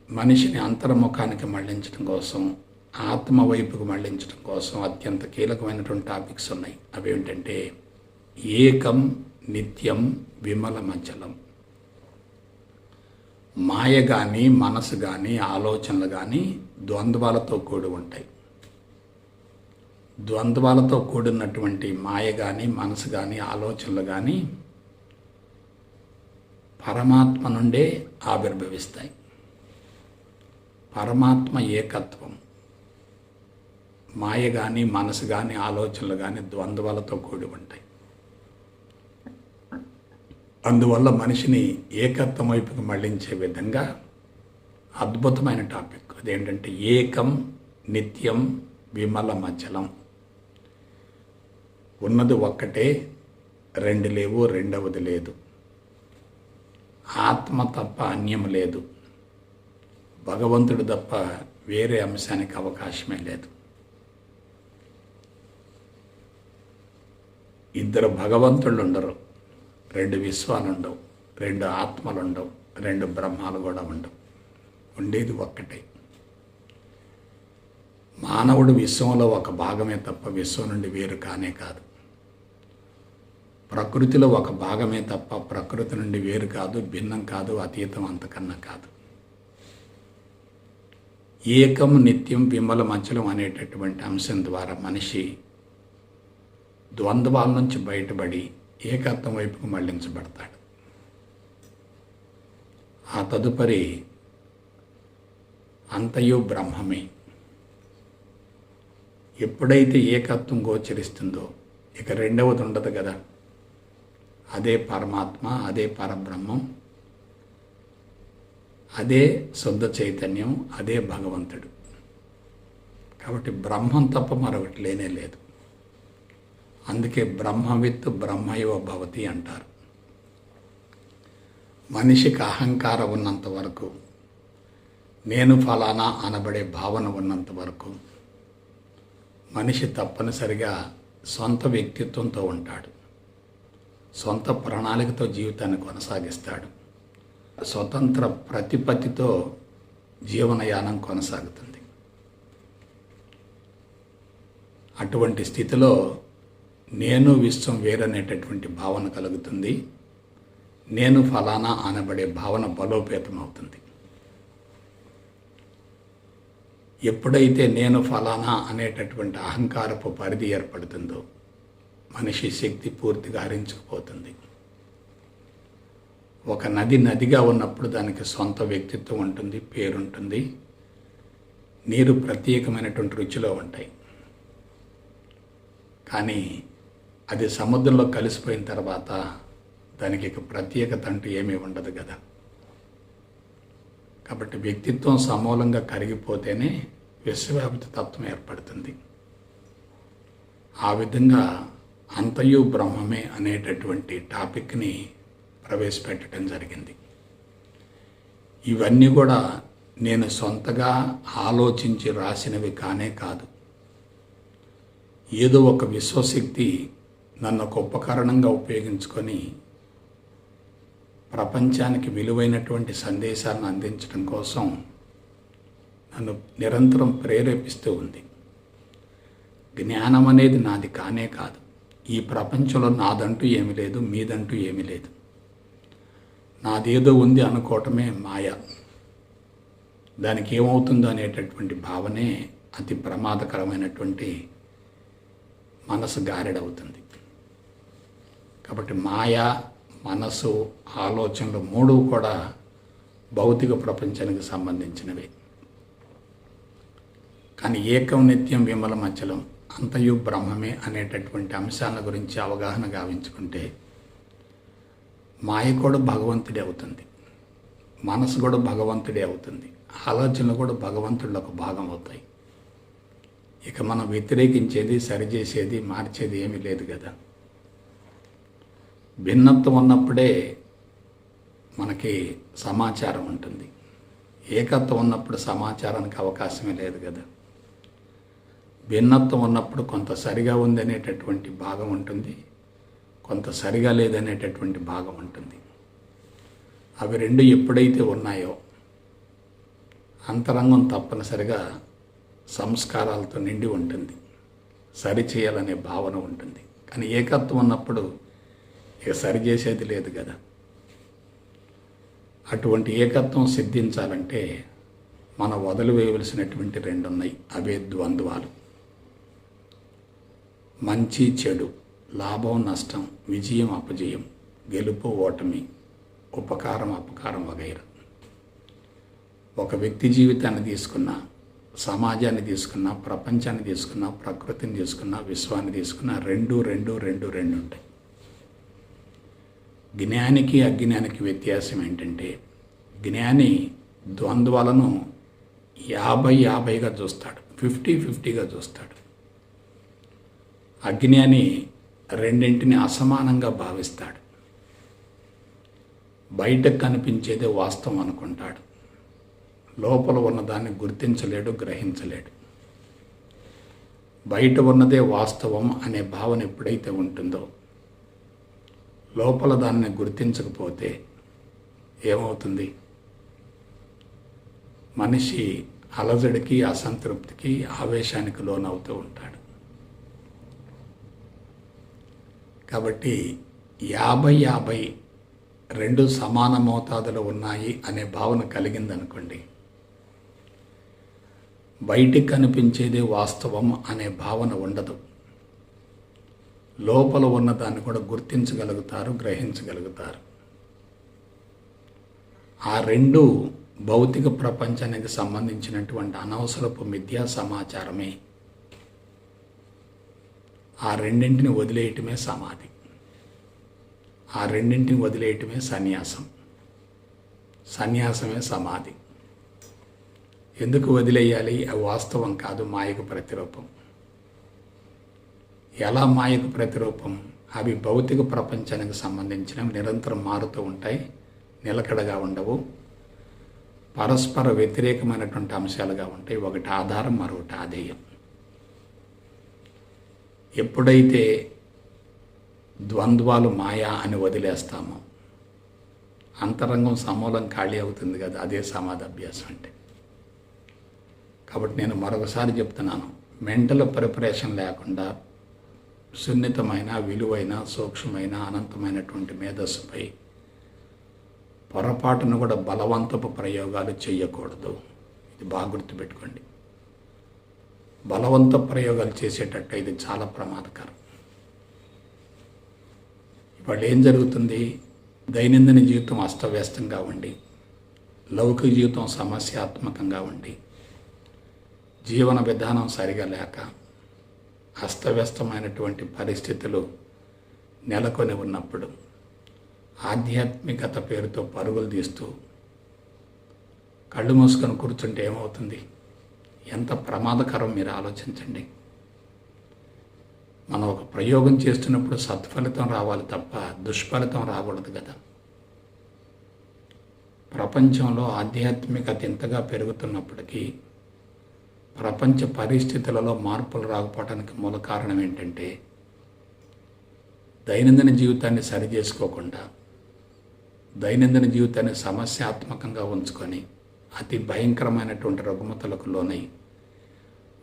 మనిషిని అంతర్ముఖానికి మళ్లించడం కోసం, ఆత్మ వైపుకు మళ్లించడం కోసం అత్యంత కీలకమైనటువంటి టాపిక్స్ ఉన్నాయి. అవి ఏంటంటే ఏకం, నిత్యం, విమలమచలం. మాయ కానీ, మనసు కానీ, ఆలోచనలు కానీ ద్వంద్వాలతో కూడి ఉంటాయి. ద్వంద్వాలతో కూడినటువంటి మాయ కానీ, మనసు కానీ, ఆలోచనలు కానీ పరమాత్మ నుండే ఆవిర్భవిస్తాయి. పరమాత్మ ఏకత్వం. మాయ కానీ, మనసు కానీ, ఆలోచనలు కానీ ద్వంద్వాలతో కూడి ఉంటాయి. అందువల్ల మనిషిని ఏకత్వం వైపుకి మళ్లించే విధంగా అద్భుతమైన టాపిక్ అదేంటంటే ఏకం, నిత్యం, విమలమచలం. ఉన్నది ఒక్కటే, రెండు లేవు, రెండవది లేదు. ఆత్మ తప్ప అన్యం లేదు, భగవంతుడు తప్ప వేరే అంశానికి అవకాశమే లేదు. ఇద్దరు భగవంతుళ్ళు ఉండరు, రెండు విశ్వాలు ఉండవు, రెండు ఆత్మలు ఉండవు, రెండు బ్రహ్మాలు కూడా ఉండవు. ఉండేది ఒక్కటే. మానవుడు విశ్వంలో ఒక భాగమే తప్ప విశ్వం నుండి వేరు కానే కాదు. ప్రకృతిలో ఒక భాగమే తప్ప ప్రకృతి నుండి వేరు కాదు, భిన్నం కాదు, అతీతం అంతకన్నా కాదు. ఏకం నిత్యం విమలమచలం అనేటటువంటి అంశం ద్వారా మనిషి ద్వంద్వాల నుంచి బయటపడి ఏకత్వం వైపుకు మళ్లించబడతాడు. ఆ తదుపరి అంతయు బ్రహ్మమే. ఎప్పుడైతే ఏకత్వం గోచరిస్తుందో ఇక రెండవది ఉండదు కదా. అదే పరమాత్మ, అదే పరబ్రహ్మం, అదే శుద్ధ చైతన్యం, అదే భగవంతుడు. కాబట్టి బ్రహ్మం తప్ప మరొకటి లేనే లేదు. అందుకే బ్రహ్మవిత్ బ్రహ్మైవ భవతి అంటారు. మనిషికి అహంకారం ఉన్నంత వరకు, నేను ఫలానా అనబడే భావన ఉన్నంత వరకు మనిషి తప్పనిసరిగా సొంత వ్యక్తిత్వంతో ఉంటాడు, సొంత ప్రణాళికతో జీవితాన్ని కొనసాగిస్తాడు, స్వతంత్ర ప్రతిపత్తితో జీవనయానం కొనసాగుతుంది. అటువంటి స్థితిలో నేను విశ్వం వేరనేటటువంటి భావన కలుగుతుంది. నేను ఫలానా అనబడే భావన బలోపేతం అవుతుంది. ఎప్పుడైతే నేను ఫలానా అనేటటువంటి అహంకారపు పరిధి ఏర్పడుతుందో మనిషి శక్తి పూర్తిగా హరించుకుపోతుంది. ఒక నది నదిగా ఉన్నప్పుడు దానికి సొంత వ్యక్తిత్వం ఉంటుంది, పేరుంటుంది, నీరు ప్రత్యేకమైనటువంటి రుచిలో ఉంటాయి. కానీ అది సముద్రంలో కలిసిపోయిన తర్వాత దానికి ఇక ప్రత్యేకత అంటూ ఏమీ ఉండదు కదా. కాబట్టి వ్యక్తిత్వం సమూలంగా కరిగిపోతేనే విశ్వవ్యాప్తి తత్వం ఏర్పడుతుంది. ఆ విధంగా అంతయు బ్రహ్మమే అనేటటువంటి టాపిక్ని ప్రవేశపెట్టడం జరిగింది. ఇవన్నీ కూడా నేను సొంతగా ఆలోచించి రాసినవి కానే కాదు. ఏదో ఒక విశ్వశక్తి నన్ను ఒక ఉపకరణంగా ఉపయోగించుకొని ప్రపంచానికి విలువైనటువంటి సందేశాలను అందించడం కోసం నన్ను నిరంతరం ప్రేరేపిస్తూ ఉంది. జ్ఞానం అనేది నాది కానే కాదు. ఈ ప్రపంచంలో నాదంటూ ఏమీ లేదు, మీదంటూ ఏమీ లేదు. నాదేదో ఉంది అనుకోవటమే మాయ. దానికి ఏమవుతుందో అనేటటువంటి భావనే అతి ప్రమాదకరమైనటువంటి మనసు గారెడవుతుంది. కాబట్టి మాయ, మనసు, ఆలోచనలు మూడు కూడా భౌతిక ప్రపంచానికి సంబంధించినవి. కానీ ఏకం నిత్యం విమలమచలం అంతయు బ్రహ్మమే అనేటటువంటి అంశాల గురించి అవగాహన గావించుకుంటే మాయ కూడా భగవంతుడే అవుతుంది, మనసు కూడా భగవంతుడే అవుతుంది, ఆలోచనలు కూడా భగవంతుడిలో ఒక భాగం అవుతాయి. ఇక మనం వ్యతిరేకించేది, సరిచేసేది, మార్చేది ఏమీ లేదు కదా. భిన్నత్వం ఉన్నప్పుడే మనకి సమాచారం ఉంటుంది. ఏకత్వం ఉన్నప్పుడు సమాచారానికి అవకాశమే లేదు కదా. భిన్నత్వం ఉన్నప్పుడు కొంత సరిగా ఉంది అనేటటువంటి భాగం ఉంటుంది, కొంత సరిగా లేదనేటటువంటి భాగం ఉంటుంది. అవి రెండు ఎప్పుడైతే ఉన్నాయో అంతరంగం తప్పనిసరిగా సంస్కారాలతో నిండి ఉంటుంది, సరిచేయాలనే భావన ఉంటుంది. కానీ ఏకత్వం ఉన్నప్పుడు ఇక సరిచేసేది లేదు కదా. అటువంటి ఏకత్వం సిద్ధించాలంటే మనం వదిలివేయవలసినటువంటి రెండు ఉన్నాయి. అవే ద్వంద్వాలు. మంచి చెడు, లాభం నష్టం, విజయం అపజయం, గెలుపు ఓటమి, ఉపకారం అపకారం వగైరా. ఒక వ్యక్తి జీవితాన్ని తీసుకున్నా, సమాజాన్ని తీసుకున్నా, ప్రపంచాన్ని తీసుకున్నా, ప్రకృతిని తీసుకున్నా, విశ్వాన్ని తీసుకున్నా రెండు ఉంటాయి. జ్ఞానికి అజ్ఞానికి వ్యత్యాసం ఏంటంటే జ్ఞాని ద్వంద్వాలను 50-50గా చూస్తాడు, 50-50గా చూస్తాడు. అజ్ఞాని రెండింటిని అసమానంగా భావిస్తాడు. బయటకు కనిపించేదే వాస్తవం అనుకుంటాడు, లోపల ఉన్నదాన్ని గుర్తించలేడు, గ్రహించలేడు. బయట ఉన్నదే వాస్తవం అనే భావన ఎప్పుడైతే ఉంటుందో, లోపల దాన్ని గుర్తించకపోతే ఏమవుతుంది? మనిషి అలజడికి, అసంతృప్తికి, ఆవేశానికి లోనవుతూ ఉంటాడు. కాబట్టి 50-50 రెండు సమాన మోతాదులు ఉన్నాయి అనే భావన కలిగిందనుకోండి, బయటికి కనిపించేదే వాస్తవం అనే భావన ఉండదు. లోపల ఉన్నదాన్ని కూడా గుర్తించగలుగుతారు, గ్రహించగలుగుతారు. ఆ రెండు భౌతిక ప్రపంచానికి సంబంధించినటువంటి అనవసరపు మిథ్యా సమాచారమే. ఆ రెండింటిని వదిలేయటమే సమాధి. ఆ రెండింటిని వదిలేయటమే సన్యాసం. సన్యాసమే సమాధి. ఎందుకు వదిలేయాలి? అవి వాస్తవం కాదు, మాయకు ప్రతిరూపం. ఎలా మాయకు ప్రతిరూపం? అవి భౌతిక ప్రపంచానికి సంబంధించినవి, నిరంతరం మారుతూ ఉంటాయి, నిలకడగా ఉండవు, పరస్పర వ్యతిరేకమైనటువంటి అంశాలుగా ఉంటాయి. ఒకటి ఆధారం, మరొకటి ఆధేయం. ఎప్పుడైతే ద్వంద్వాలు మాయా అని వదిలేస్తామో అంతరంగం సమూలం ఖాళీ అవుతుంది కదా. అదే సమాధి అభ్యాసం అంటే. కాబట్టి నేను మరొకసారి చెప్తున్నాను, మెంటల్ ప్రిపరేషన్ లేకుండా సున్నితమైన, విలువైన, సూక్ష్మమైన, అనంతమైనటువంటి మేధస్సుపై పొరపాటును కూడా బలవంతపు ప్రయోగాలు చేయకూడదు. ఇది బాగా గుర్తుపెట్టుకోండి. బలవంత ప్రయోగాలు చేసేటట్టు ఇది చాలా ప్రమాదకరం. ఇవాళ ఏం జరుగుతుంది? దైనందిన జీవితం అస్తవ్యస్తంగా ఉండి, లౌకిక జీవితం సమస్యాత్మకంగా ఉండి, జీవన విధానం సరిగా లేక, అస్తవ్యస్తమైనటువంటి పరిస్థితులు నెలకొని ఉన్నప్పుడు ఆధ్యాత్మికత పేరుతో పరుగులు తీస్తూ కళ్ళు మూసుకొని కూర్చుంటే ఏమవుతుంది? ఎంత ప్రమాదకరం మీరు ఆలోచించండి. మనం ఒక ప్రయోగం చేస్తున్నప్పుడు సత్ఫలితం రావాలి తప్ప దుష్ఫలితం రాకూడదు కదా. ప్రపంచంలో ఆధ్యాత్మికత ఇంతగా పెరుగుతున్నప్పటికీ ప్రపంచ పరిస్థితులలో మార్పులు రాకపోవడానికి మూల కారణం ఏంటంటే, దైనందిన జీవితాన్ని సరిచేసుకోకుండా, దైనందిన జీవితాన్ని సమస్యాత్మకంగా ఉంచుకొని అతి భయంకరమైనటువంటి రుగ్మతలకు లోనై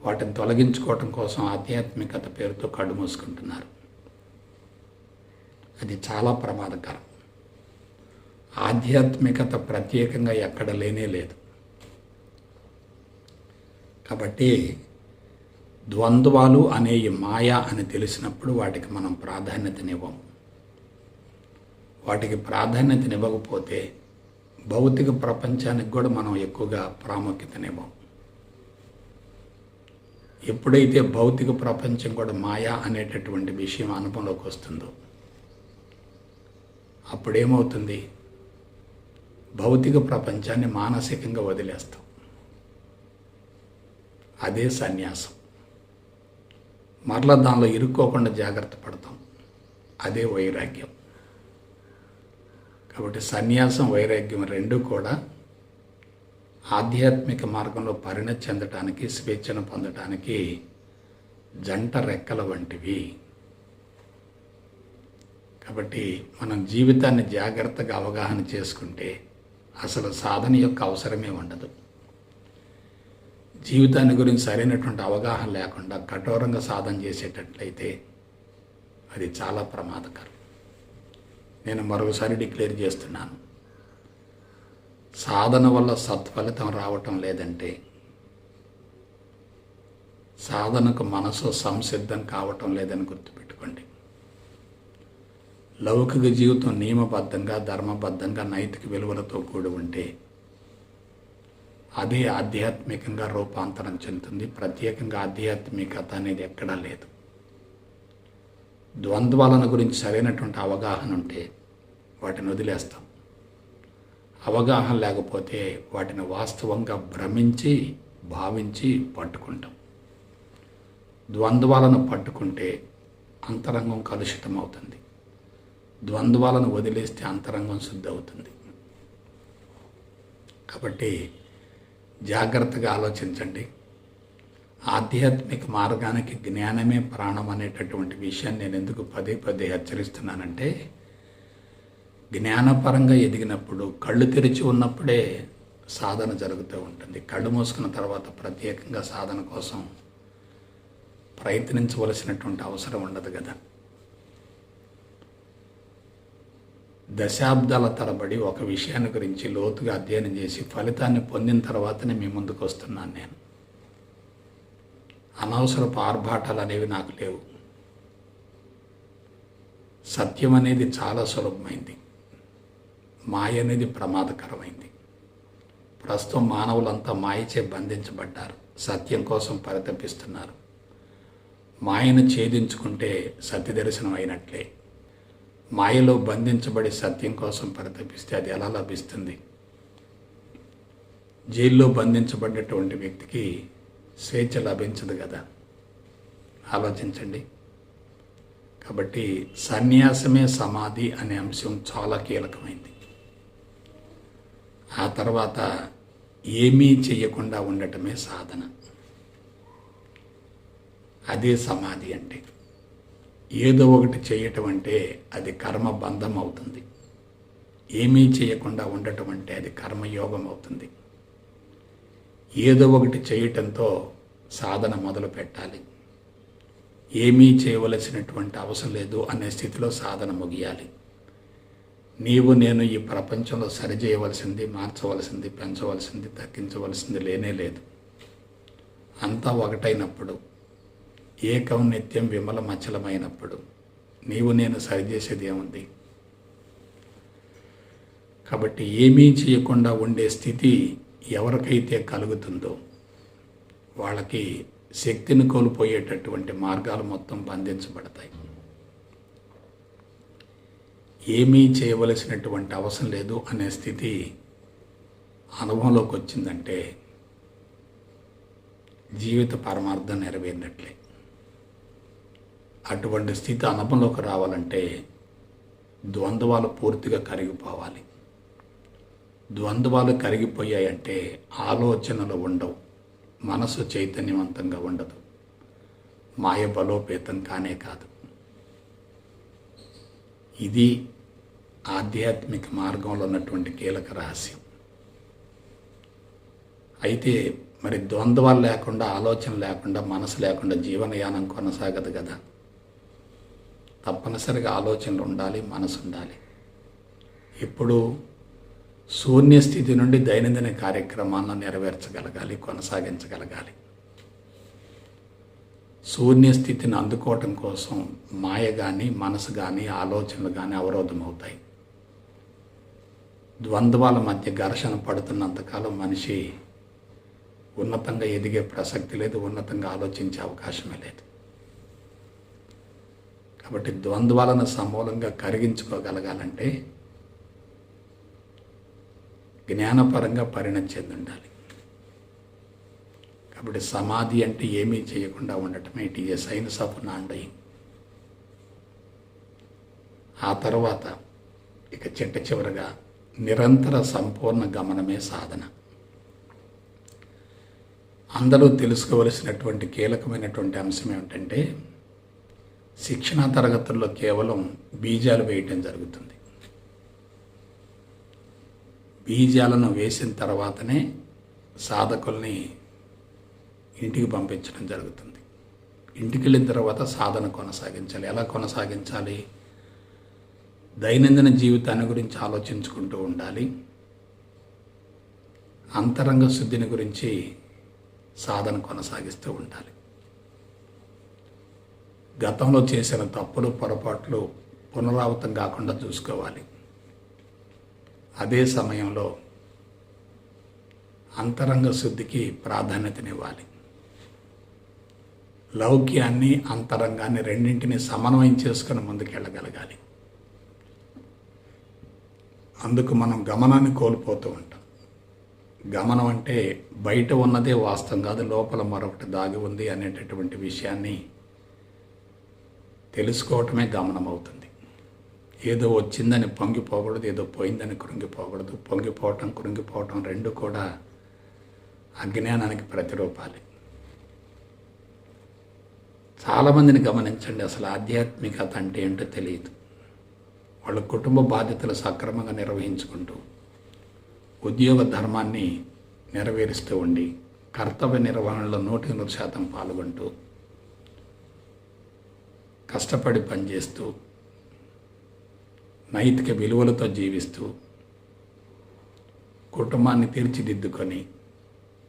వాటిని తొలగించుకోవటం కోసం ఆధ్యాత్మికత పేరుతో కళ్ళు మూసుకుంటున్నారు. అది చాలా ప్రమాదకరం. ఆధ్యాత్మికత ప్రత్యేకంగా ఎక్కడ లేనే లేదు. కాబట్టి ద్వంద్వాలు అనేవి మాయా అని తెలిసినప్పుడు వాటికి మనం ప్రాధాన్యతనివ్వం. వాటికి ప్రాధాన్యతనివ్వకపోతే భౌతిక ప్రపంచానికి కూడా మనం ఎక్కువగా ప్రాముఖ్యతనివ్వం. ఎప్పుడైతే భౌతిక ప్రపంచం కూడా మాయా అనేటటువంటి విషయం అనుభవంలోకి వస్తుందో అప్పుడేమవుతుంది? భౌతిక ప్రపంచాన్ని మానసికంగా వదిలేస్తాం. అదే సన్యాసం. మరలా దానిలో ఇరుక్కోకుండా జాగ్రత్త పడతాం. అదే వైరాగ్యం. కాబట్టి సన్యాసం, వైరాగ్యం రెండూ కూడా ఆధ్యాత్మిక మార్గంలో పరిణతి చెందటానికి, స్వేచ్ఛను పొందటానికి జంట రెక్కల వంటివి. కాబట్టి మనం జీవితాన్ని జాగ్రత్తగా అవగాహన చేసుకుంటే అసలు సాధన యొక్క అవసరమే ఉండదు. జీవితాన్ని గురించి సరైనటువంటి అవగాహన లేకుండా కఠోరంగా సాధన చేసేటట్లయితే అది చాలా ప్రమాదకరం. నేను మరొకసారి డిక్లేర్ చేస్తున్నాను, సాధన వల్ల సత్ఫలితం రావటం లేదంటే సాధనకు మనసు సంసిద్ధం కావటం లేదని గుర్తుపెట్టుకోండి. లౌకిక జీవితం నియమబద్ధంగా, ధర్మబద్ధంగా, నైతిక విలువలతో కూడి ఉంటే అదే ఆధ్యాత్మికంగా రూపాంతరం చెందుతుంది. ప్రత్యేకంగా ఆధ్యాత్మికత అనేది ఎక్కడా లేదు. ద్వంద్వాలను గురించి సరైనటువంటి అవగాహన ఉంటే వాటిని వదిలేస్తాం. అవగాహన లేకపోతే వాటిని వాస్తవంగా భ్రమించి, భావించి పట్టుకుంటాం. ద్వంద్వాలను పట్టుకుంటే అంతరంగం కలుషితం అవుతుంది. ద్వంద్వాలను వదిలేస్తే అంతరంగం శుద్ధి అవుతుంది. కాబట్టి జాగ్రత్తగా ఆలోచించండి. ఆధ్యాత్మిక మార్గానికి జ్ఞానమే ప్రాణం అనేటటువంటి విషయాన్ని నేను ఎందుకు పదే పదే హెచ్చరిస్తున్నానంటే, జ్ఞానపరంగా ఎదిగినప్పుడు కళ్ళు తెరిచి ఉన్నప్పుడే సాధన జరుగుతూ ఉంటుంది. కళ్ళు మూసుకున్న తర్వాత ప్రత్యేకంగా సాధన కోసం ప్రయత్నించవలసినటువంటి అవసరం ఉండదు కదా. దశాబ్దాల తరబడి ఒక విషయాన్ని గురించి లోతుగా అధ్యయనం చేసి ఫలితాన్ని పొందిన తర్వాతనే మీ ముందుకు వస్తున్నాను నేను. అనవసరపు ఆర్భాటాలు అనేవి నాకు లేవు. సత్యం అనేది చాలా సులభమైంది, మాయ అనేది ప్రమాదకరమైంది. ప్రస్తుతం మానవులంతా మాయచే బంధించబడ్డారు, సత్యం కోసం పరితపిస్తున్నారు. మాయను ఛేదించుకుంటే సత్య దర్శనం అయినట్లే. మాయలో బంధించబడి సత్యం కోసం పరితపిస్తే అది ఎలా లభిస్తుంది? జైల్లో బంధించబడ్డటువంటి వ్యక్తికి స్వేచ్ఛ లభించదు కదా. ఆలోచించండి. కాబట్టి సన్యాసమే సమాధి అనే అంశం చాలా కీలకమైంది. ఆ తర్వాత ఏమీ చేయకుండా ఉండటమే సాధన. అదే సమాధి అంటే. ఏదో ఒకటి చేయటం అంటే అది కర్మబంధం అవుతుంది. ఏమీ చేయకుండా ఉండటం అంటే అది కర్మయోగం అవుతుంది. ఏదో ఒకటి చేయటంతో సాధన మొదలు పెట్టాలి. ఏమీ చేయవలసినటువంటి అవసరం లేదు అనే స్థితిలో సాధన ముగియాలి. నీవు నేను ఈ ప్రపంచంలో సరిచేయవలసింది, మార్చవలసింది, పెంచవలసింది, తగ్గించవలసింది లేనే లేదు. అంతా ఒకటైనప్పుడు, ఏకం నిత్యం విమలమచలమైనప్పుడు నీవు నేను సరిచేసేది ఏముంది? కాబట్టి ఏమీ చేయకుండా ఉండే స్థితి ఎవరికైతే కలుగుతుందో వాళ్ళకి శక్తిని కోల్పోయేటటువంటి మార్గాలు మొత్తం బంధించబడతాయి. ఏమీ చేయవలసినటువంటి అవసరం లేదు అనే స్థితి అనుభవంలోకి వచ్చిందంటే జీవిత పరమార్థం నెరవేరినట్లే. అటువంటి స్థితి అనుభవంలోకి రావాలంటే ద్వంద్వాలు పూర్తిగా కరిగిపోవాలి. ద్వంద్వాలు కరిగిపోయాయంటే ఆలోచనలు ఉండవు, మనసు చైతన్యవంతంగా ఉండదు, మాయ బలోపేతం కానే కాదు. ఇది ఆధ్యాత్మిక మార్గంలో ఉన్నటువంటి కీలక రహస్యం. అయితే మరి ద్వంద్వాలు లేకుండా, ఆలోచన లేకుండా, మనసు లేకుండా జీవనయానం కొనసాగదు కదా. తప్పనిసరిగా ఆలోచనలు ఉండాలి, మనసు ఉండాలి. ఇప్పుడు శూన్య స్థితి నుండి దైనందిన కార్యక్రమాలను నెరవేర్చగలగాలి, కొనసాగించగలగాలి. శూన్య స్థితిని అందుకోవటం కోసం మాయ కానీ, మనసు కానీ, ఆలోచనలు కానీ అవరోధం అవుతాయి. ద్వంద్వాల మధ్య ఘర్షణ పడుతున్నంతకాలం మనిషి ఉన్నతంగా ఎదిగే ప్రసక్తి లేదు, ఉన్నతంగా ఆలోచించే అవకాశమే లేదు. కాబట్టి ద్వంద్వాలను సమూలంగా కరిగించుకోగలగాలంటే జ్ఞానపరంగా పరిణతి చెంది ఉండాలి. కాబట్టి సమాధి అంటే ఏమీ చేయకుండా ఉండటమే. It is a science of non dying. ఆ తర్వాత ఇక చివరగా నిరంతర సంపూర్ణ గమనమే సాధన. అందరూ తెలుసుకోవలసినటువంటి కీలకమైనటువంటి అంశం ఏమిటంటే శిక్షణా తరగతుల్లో కేవలం బీజాలు వేయటం జరుగుతుంది. బీజాలను వేసిన తర్వాతనే సాధకుల్ని ఇంటికి పంపించడం జరుగుతుంది. ఇంటికి వెళ్ళిన తర్వాత సాధన కొనసాగించాలి. ఎలా కొనసాగించాలి? దైనందిన జీవితాన్ని గురించి ఆలోచించుకుంటూ ఉండాలి. అంతరంగ శుద్ధిని గురించి సాధన కొనసాగిస్తూ ఉండాలి. గతంలో చేసిన తప్పులు, పొరపాట్లు పునరావృతం కాకుండా చూసుకోవాలి. అదే సమయంలో అంతరంగ శుద్ధికి ప్రాధాన్యతనివ్వాలి. లౌక్యాన్ని, అంతరంగాన్ని రెండింటిని సమన్వయం చేసుకుని ముందుకెళ్ళగలగాలి. అందుకు మనం గమనాన్ని కోల్పోతూ ఉంటాం. గమనం అంటే బయట ఉన్నదే వాస్తవం కాదు, లోపల మరొకటి దాగి ఉంది అనేటటువంటి విషయాన్ని తెలుసుకోవటమే గమనం అవుతుంది. ఏదో వచ్చిందని పొంగిపోకూడదు, ఏదో పోయిందని కృంగిపోకూడదు. పొంగిపోవటం, కృంగిపోవటం రెండు కూడా అజ్ఞానానికి ప్రతిరూపాలి. చాలామందిని గమనించండి, అసలు ఆధ్యాత్మికత అంటే ఏంటో తెలియదు. వాళ్ళ కుటుంబ బాధ్యతలు సక్రమంగా నిర్వహించుకుంటూ ఉద్యోగ ధర్మాన్ని నెరవేరుస్తూ ఉండి కర్తవ్య నిర్వహణలో 100% పాల్గొంటూ కష్టపడి పనిచేస్తూ నైతిక విలువలతో జీవిస్తూ కుటుంబాన్ని తీర్చిదిద్దుకొని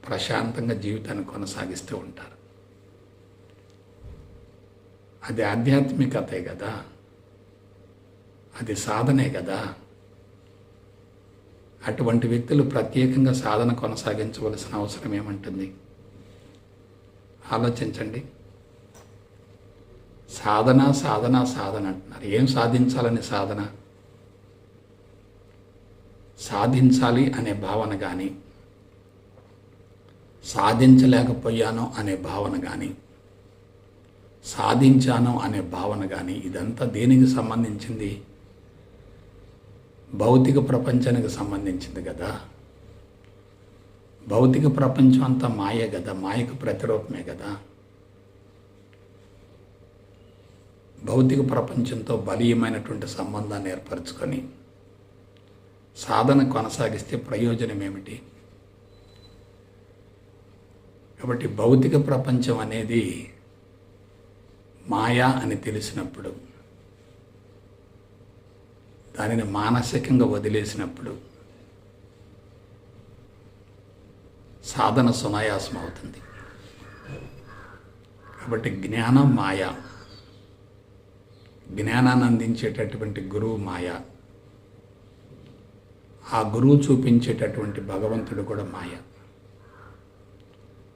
ప్రశాంతంగా జీవితాన్ని కొనసాగిస్తూ ఉంటారు. అది ఆధ్యాత్మికతే కదా, అది సాధనే కదా. అటువంటి వ్యక్తులు ప్రత్యేకంగా సాధన కొనసాగించవలసిన అవసరం ఏమంటుంది? ఆలోచించండి. సాధన సాధన సాధన అంటున్నారు. ఏం సాధించాలని సాధన? సాధించాలి అనే భావన కానీ, సాధించలేకపోయాను అనే భావన కానీ, సాధించాను అనే భావన కానీ, ఇదంతా దేనికి సంబంధించింది? భౌతిక ప్రపంచానికి సంబంధించింది కదా. భౌతిక ప్రపంచం అంతా మాయే కదా, మాయకు ప్రతిరూపమే కదా. భౌతిక ప్రపంచంతో బలీయమైనటువంటి సంబంధాన్ని ఏర్పరచుకొని సాధన కొనసాగిస్తే ప్రయోజనం ఏమిటి? కాబట్టి భౌతిక ప్రపంచం అనేది మాయా అని తెలిసినప్పుడు, దానిని మానసికంగా వదిలేసినప్పుడు సాధన సునాయాసం అవుతుంది. కాబట్టి జ్ఞానం మాయ, జ్ఞానాన్ని అందించేటటువంటి గురువు మాయ, ఆ గురువు చూపించేటటువంటి భగవంతుడు కూడా మాయ.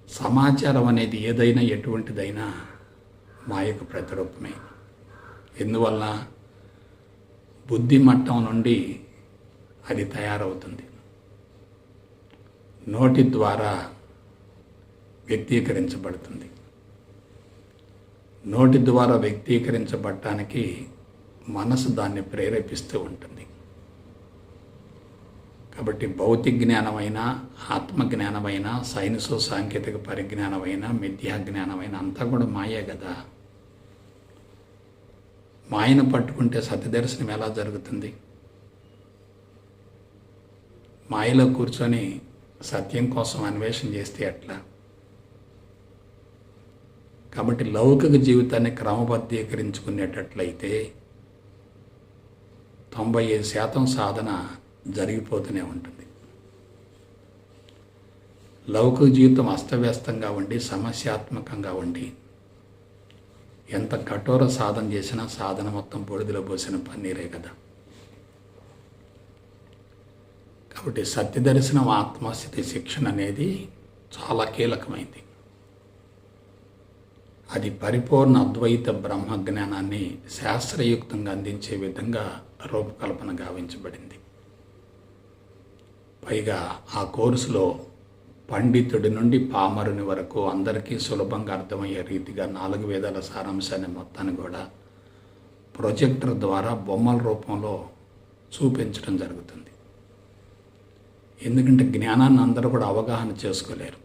సమాచారం అనేది ఏదైనా ఎటువంటిదైనా మాయకు ప్రతిరూపమే. ఎందువల్ల? బుద్ధి మట్టం నుండి అది తయారవుతుంది, నోటి ద్వారా వ్యక్తీకరించబడుతుంది. నోటి ద్వారా వ్యక్తీకరించబడటానికి మనసు దాన్ని ప్రేరేపిస్తూ ఉంటుంది. కాబట్టి భౌతిక జ్ఞానమైనా, ఆత్మజ్ఞానమైనా, సైన్సు సాంకేతిక పరిజ్ఞానమైనా, మిథ్యా జ్ఞానమైనా అంతా కూడా మాయే కదా. మాయను పట్టుకుంటే సత్యదర్శనం ఎలా జరుగుతుంది? మాయలో కూర్చొని సత్యం కోసం అన్వేషణ చేస్తే ఎట్లా? కాబట్టి లౌకిక జీవితాన్ని క్రమబద్ధీకరించుకునేటట్లయితే 95% సాధన జరిగిపోతూనే ఉంటుంది. లౌకిక జీవితం అస్తవ్యస్తంగా ఉండి, సమస్యాత్మకంగా ఉండి, ఎంత కఠోర సాధన చేసినా సాధన మొత్తం బూడిదలో పోసిన పన్నీరే కదా. కాబట్టి సత్యదర్శనం, ఆత్మస్థితి శిక్షణ అనేది చాలా కీలకమైంది. అది పరిపూర్ణ అద్వైత బ్రహ్మజ్ఞానాన్ని శాస్త్రయుక్తంగా అందించే విధంగా రూపకల్పన గావించబడింది. పైగా ఆ కోర్సులో పండితుడి నుండి పామరుని వరకు అందరికీ సులభంగా అర్థమయ్యే రీతిగా 4 వేదాల సారాంశాన్ని మొత్తాన్ని కూడా ప్రొజెక్టర్ ద్వారా బొమ్మల రూపంలో చూపించడం జరుగుతుంది. ఎందుకంటే జ్ఞానాన్ని అందరూ కూడా అవగాహన చేసుకోలేరు.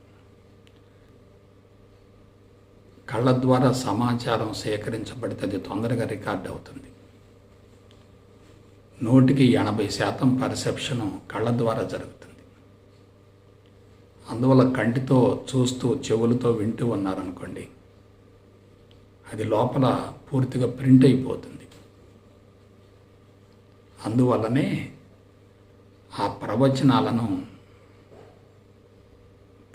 కళ్ళ ద్వారా సమాచారం సేకరించబడితే అది తొందరగా రికార్డ్ అవుతుంది. 100% పర్సెప్షను కళ్ళ ద్వారా జరుగుతుంది. అందువల్ల కంటితో చూస్తూ, చెవులతో వింటూ ఉన్నారనుకోండి, అది లోపల పూర్తిగా ప్రింట్ అయిపోతుంది. అందువల్లనే ఆ ప్రవచనాలను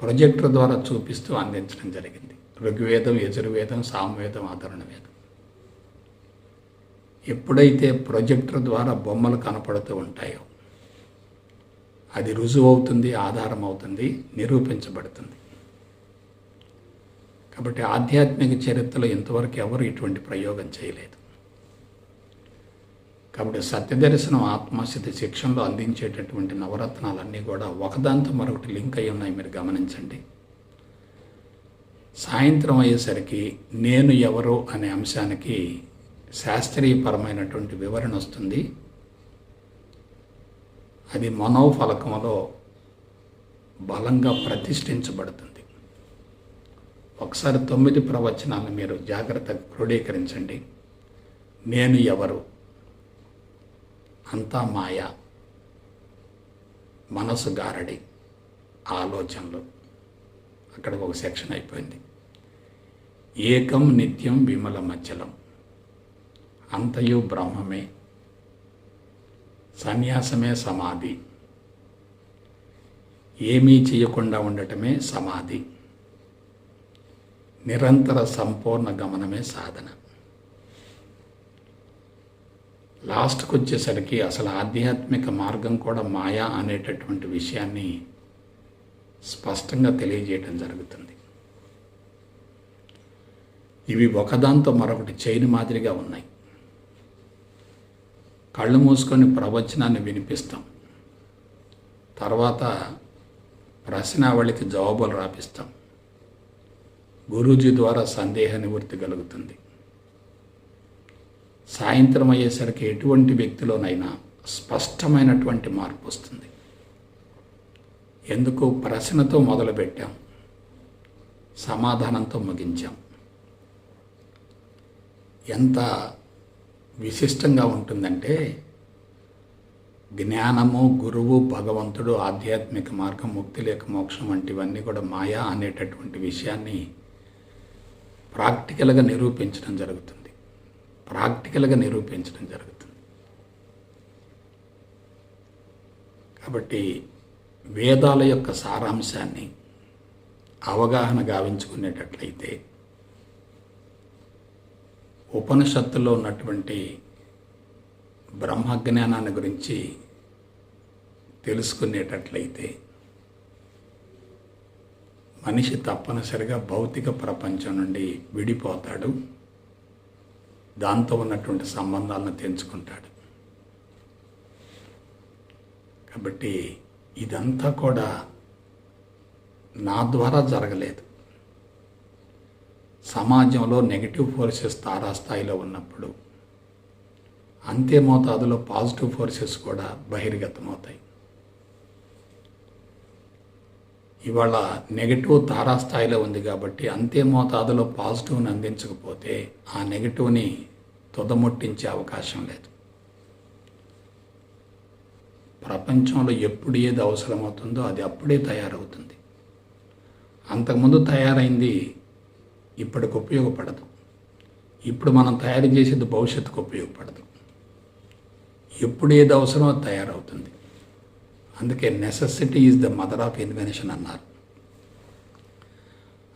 ప్రొజెక్టర్ ద్వారా చూపిస్తూ అందించడం జరిగింది. ఋగ్వేదం, యజుర్వేదం, సామవేదం, ఆధరణ వేదం. ఎప్పుడైతే ప్రొజెక్టర్ ద్వారా బొమ్మలు కనపడుతూ ఉంటాయో అది రుజువు అవుతుంది, ఆధారం అవుతుంది, నిరూపించబడుతుంది. కాబట్టి ఆధ్యాత్మిక చరిత్రలో ఇంతవరకు ఎవరు ఇటువంటి ప్రయోగం చేయలేదు. కాబట్టి సత్యదర్శనం, ఆత్మస్థితి శిక్షణలో అందించేటటువంటి నవరత్నాలన్నీ కూడా ఒకదాంతో మరొకటి లింక్ అయి ఉన్నాయి. మీరు గమనించండి. సాయంత్రం అయ్యేసరికి నేను ఎవరు అనే అంశానికి శాస్త్రీయపరమైనటువంటి వివరణ వస్తుంది. అది మనోఫలకంలో బలంగా ప్రతిష్ఠించబడుతుంది. ఒకసారి 9 ప్రవచనాలను మీరు జాగ్రత్తగా క్రోడీకరించండి. నేను ఎవరు, అంతా మాయ, మనసు గారడి, ఆలోచనలు. అక్కడ ఒక సెక్షన్ అయిపోయింది. ఏకం నిత్యం విమలమచలం, అంతయు బ్రహ్మమే, సన్యాసమే సమాధి, ఏమీ చేయకుండా ఉండటమే సమాధి, నిరంతర సంపూర్ణ గమనమే సాధన. లాస్ట్కి వచ్చేసరికి అసలు ఆధ్యాత్మిక మార్గం కూడా మాయా అనేటటువంటి విషయాన్ని స్పష్టంగా తెలియజేయటం జరుగుతుంది. ఇవి ఒకదాంతో మరొకటి చైన్ మాదిరిగా ఉన్నాయి. కళ్ళు మూసుకొని ప్రవచనాన్ని వినిపిస్తాం, తర్వాత ప్రశ్నావళికి జవాబులు రాపిస్తాం, గురూజీ ద్వారా సందేహ నివృత్తి కలుగుతుంది. సాయంత్రం అయ్యేసరికి ఎటువంటి వ్యక్తిలోనైనా స్పష్టమైనటువంటి మార్పు వస్తుంది. ఎందుకు? ప్రశ్నతో మొదలుపెట్టాం, సమాధానంతో ముగించాం. ఎంత విశిష్టంగా ఉంటుందంటే జ్ఞానము, గురువు, భగవంతుడు, ఆధ్యాత్మిక మార్గం, ముక్తి లేక మోక్షం వంటివన్నీ కూడా మాయా అనేటటువంటి విషయాన్ని ప్రాక్టికల్గా నిరూపించడం జరుగుతుంది. కాబట్టి వేదాల యొక్క సారాంశాన్ని అవగాహన గావించుకునేటట్లయితే, ఉపనిషత్తుల్లో ఉన్నటువంటి బ్రహ్మజ్ఞానాన్ని గురించి తెలుసుకునేటట్లయితే మనిషి తప్పనిసరిగా భౌతిక ప్రపంచం నుండి విడిపోతాడు, దాంతో ఉన్నటువంటి సంబంధాలను తెంచుకుంటాడు. కాబట్టి ఇదంతా కూడా నా ద్వారా జరగలేదు. సమాజంలో నెగిటివ్ ఫోర్సెస్ తారాస్థాయిలో ఉన్నప్పుడు అంతే మోతాదులో పాజిటివ్ ఫోర్సెస్ కూడా బహిర్గతమవుతాయి. ఇవాళ నెగిటివ్ తారాస్థాయిలో ఉంది కాబట్టి అంతే మోతాదులో పాజిటివ్ని అందించకపోతే ఆ నెగిటివ్ని తుదముట్టించే అవకాశం లేదు. ప్రపంచంలో ఎప్పుడు ఏది అవసరమవుతుందో అది అప్పుడే తయారవుతుంది. అంతకుముందు తయారైంది ఇప్పటికి ఉపయోగపడదు. ఇప్పుడు మనం తయారు చేసేది భవిష్యత్తుకు ఉపయోగపడదు. ఎప్పుడు ఏది అవసరమో అది తయారవుతుంది. అందుకే necessity is the mother of invention అన్నారు.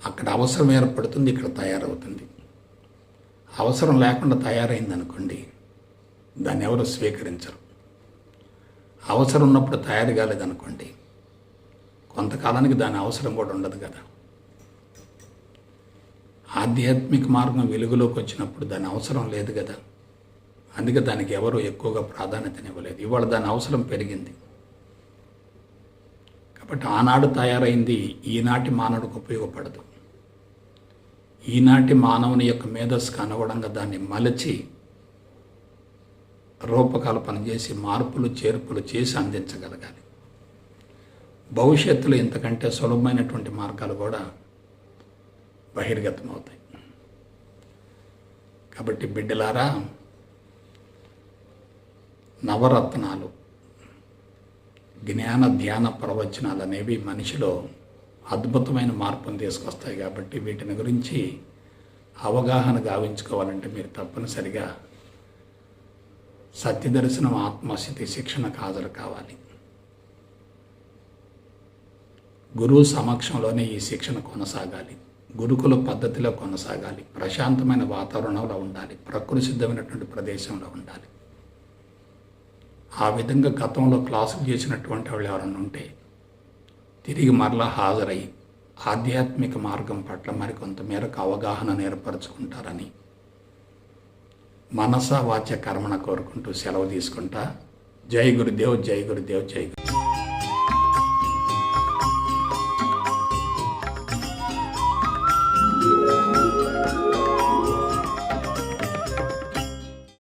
అక్కడ అవసరం ఏర్పడుతుంది, ఇక్కడ తయారవుతుంది. అవసరం లేకుండా తయారైందనుకోండి, దాన్ని ఎవరు స్వీకరించరు. అవసరం ఉన్నప్పుడు తయారు కాలేదనుకోండి, కొంతకాలానికి దాని అవసరం కూడా ఉండదు కదా. ఆధ్యాత్మిక మార్గం వెలుగులోకి వచ్చినప్పుడు దాని అవసరం లేదు కదా. అందుకే దానికి ఎవరు ఎక్కువగా ప్రాధాన్యతనివ్వలేదు. ఇవాళ దాని అవసరం పెరిగింది కాబట్టి ఆనాడు తయారైంది ఈనాటి మానవుడికి ఉపయోగపడదు. ఈనాటి మానవుని యొక్క మేధస్సుకు అనుగుణంగా దాన్ని మలచి రూపకల్పన చేసి మార్పులు చేర్పులు చేసి అందించగలగాలి. భవిష్యత్తులో ఇంతకంటే సులభమైనటువంటి మార్గాలు కూడా బహిర్గతమవుతాయి. కాబట్టి బిడ్డలారా, నవరత్నాలు, జ్ఞాన ధ్యాన ప్రవచనాలు అనేవి మనిషిలో అద్భుతమైన మార్పును తీసుకొస్తాయి. కాబట్టి వీటిని గురించి అవగాహన గావించుకోవాలంటే మీరు తప్పనిసరిగా సత్యదర్శనం ఆత్మస్థితి శిక్షణకు హాజరు కావాలి. గురువు సమక్షంలోనే ఈ శిక్షణ కొనసాగాలి. గురుకుల పద్ధతిలో కొనసాగాలి. ప్రశాంతమైన వాతావరణంలో ఉండాలి. ప్రకృతి సిద్ధమైనటువంటి ప్రదేశంలో ఉండాలి. ఆ విధంగా గతంలో క్లాసులు చేసినటువంటి వాళ్ళు ఎవరన్నా ఉంటే తిరిగి మరలా హాజరై ఆధ్యాత్మిక మార్గం పట్ల మరికొంత మేరకు అవగాహన ఏర్పరచుకుంటారని మనస వాచ కర్మణ కోరుకుంటూ సెలవు తీసుకుంటా. జై గురుదేవ్, జై గురుదేవ్, జై గురు.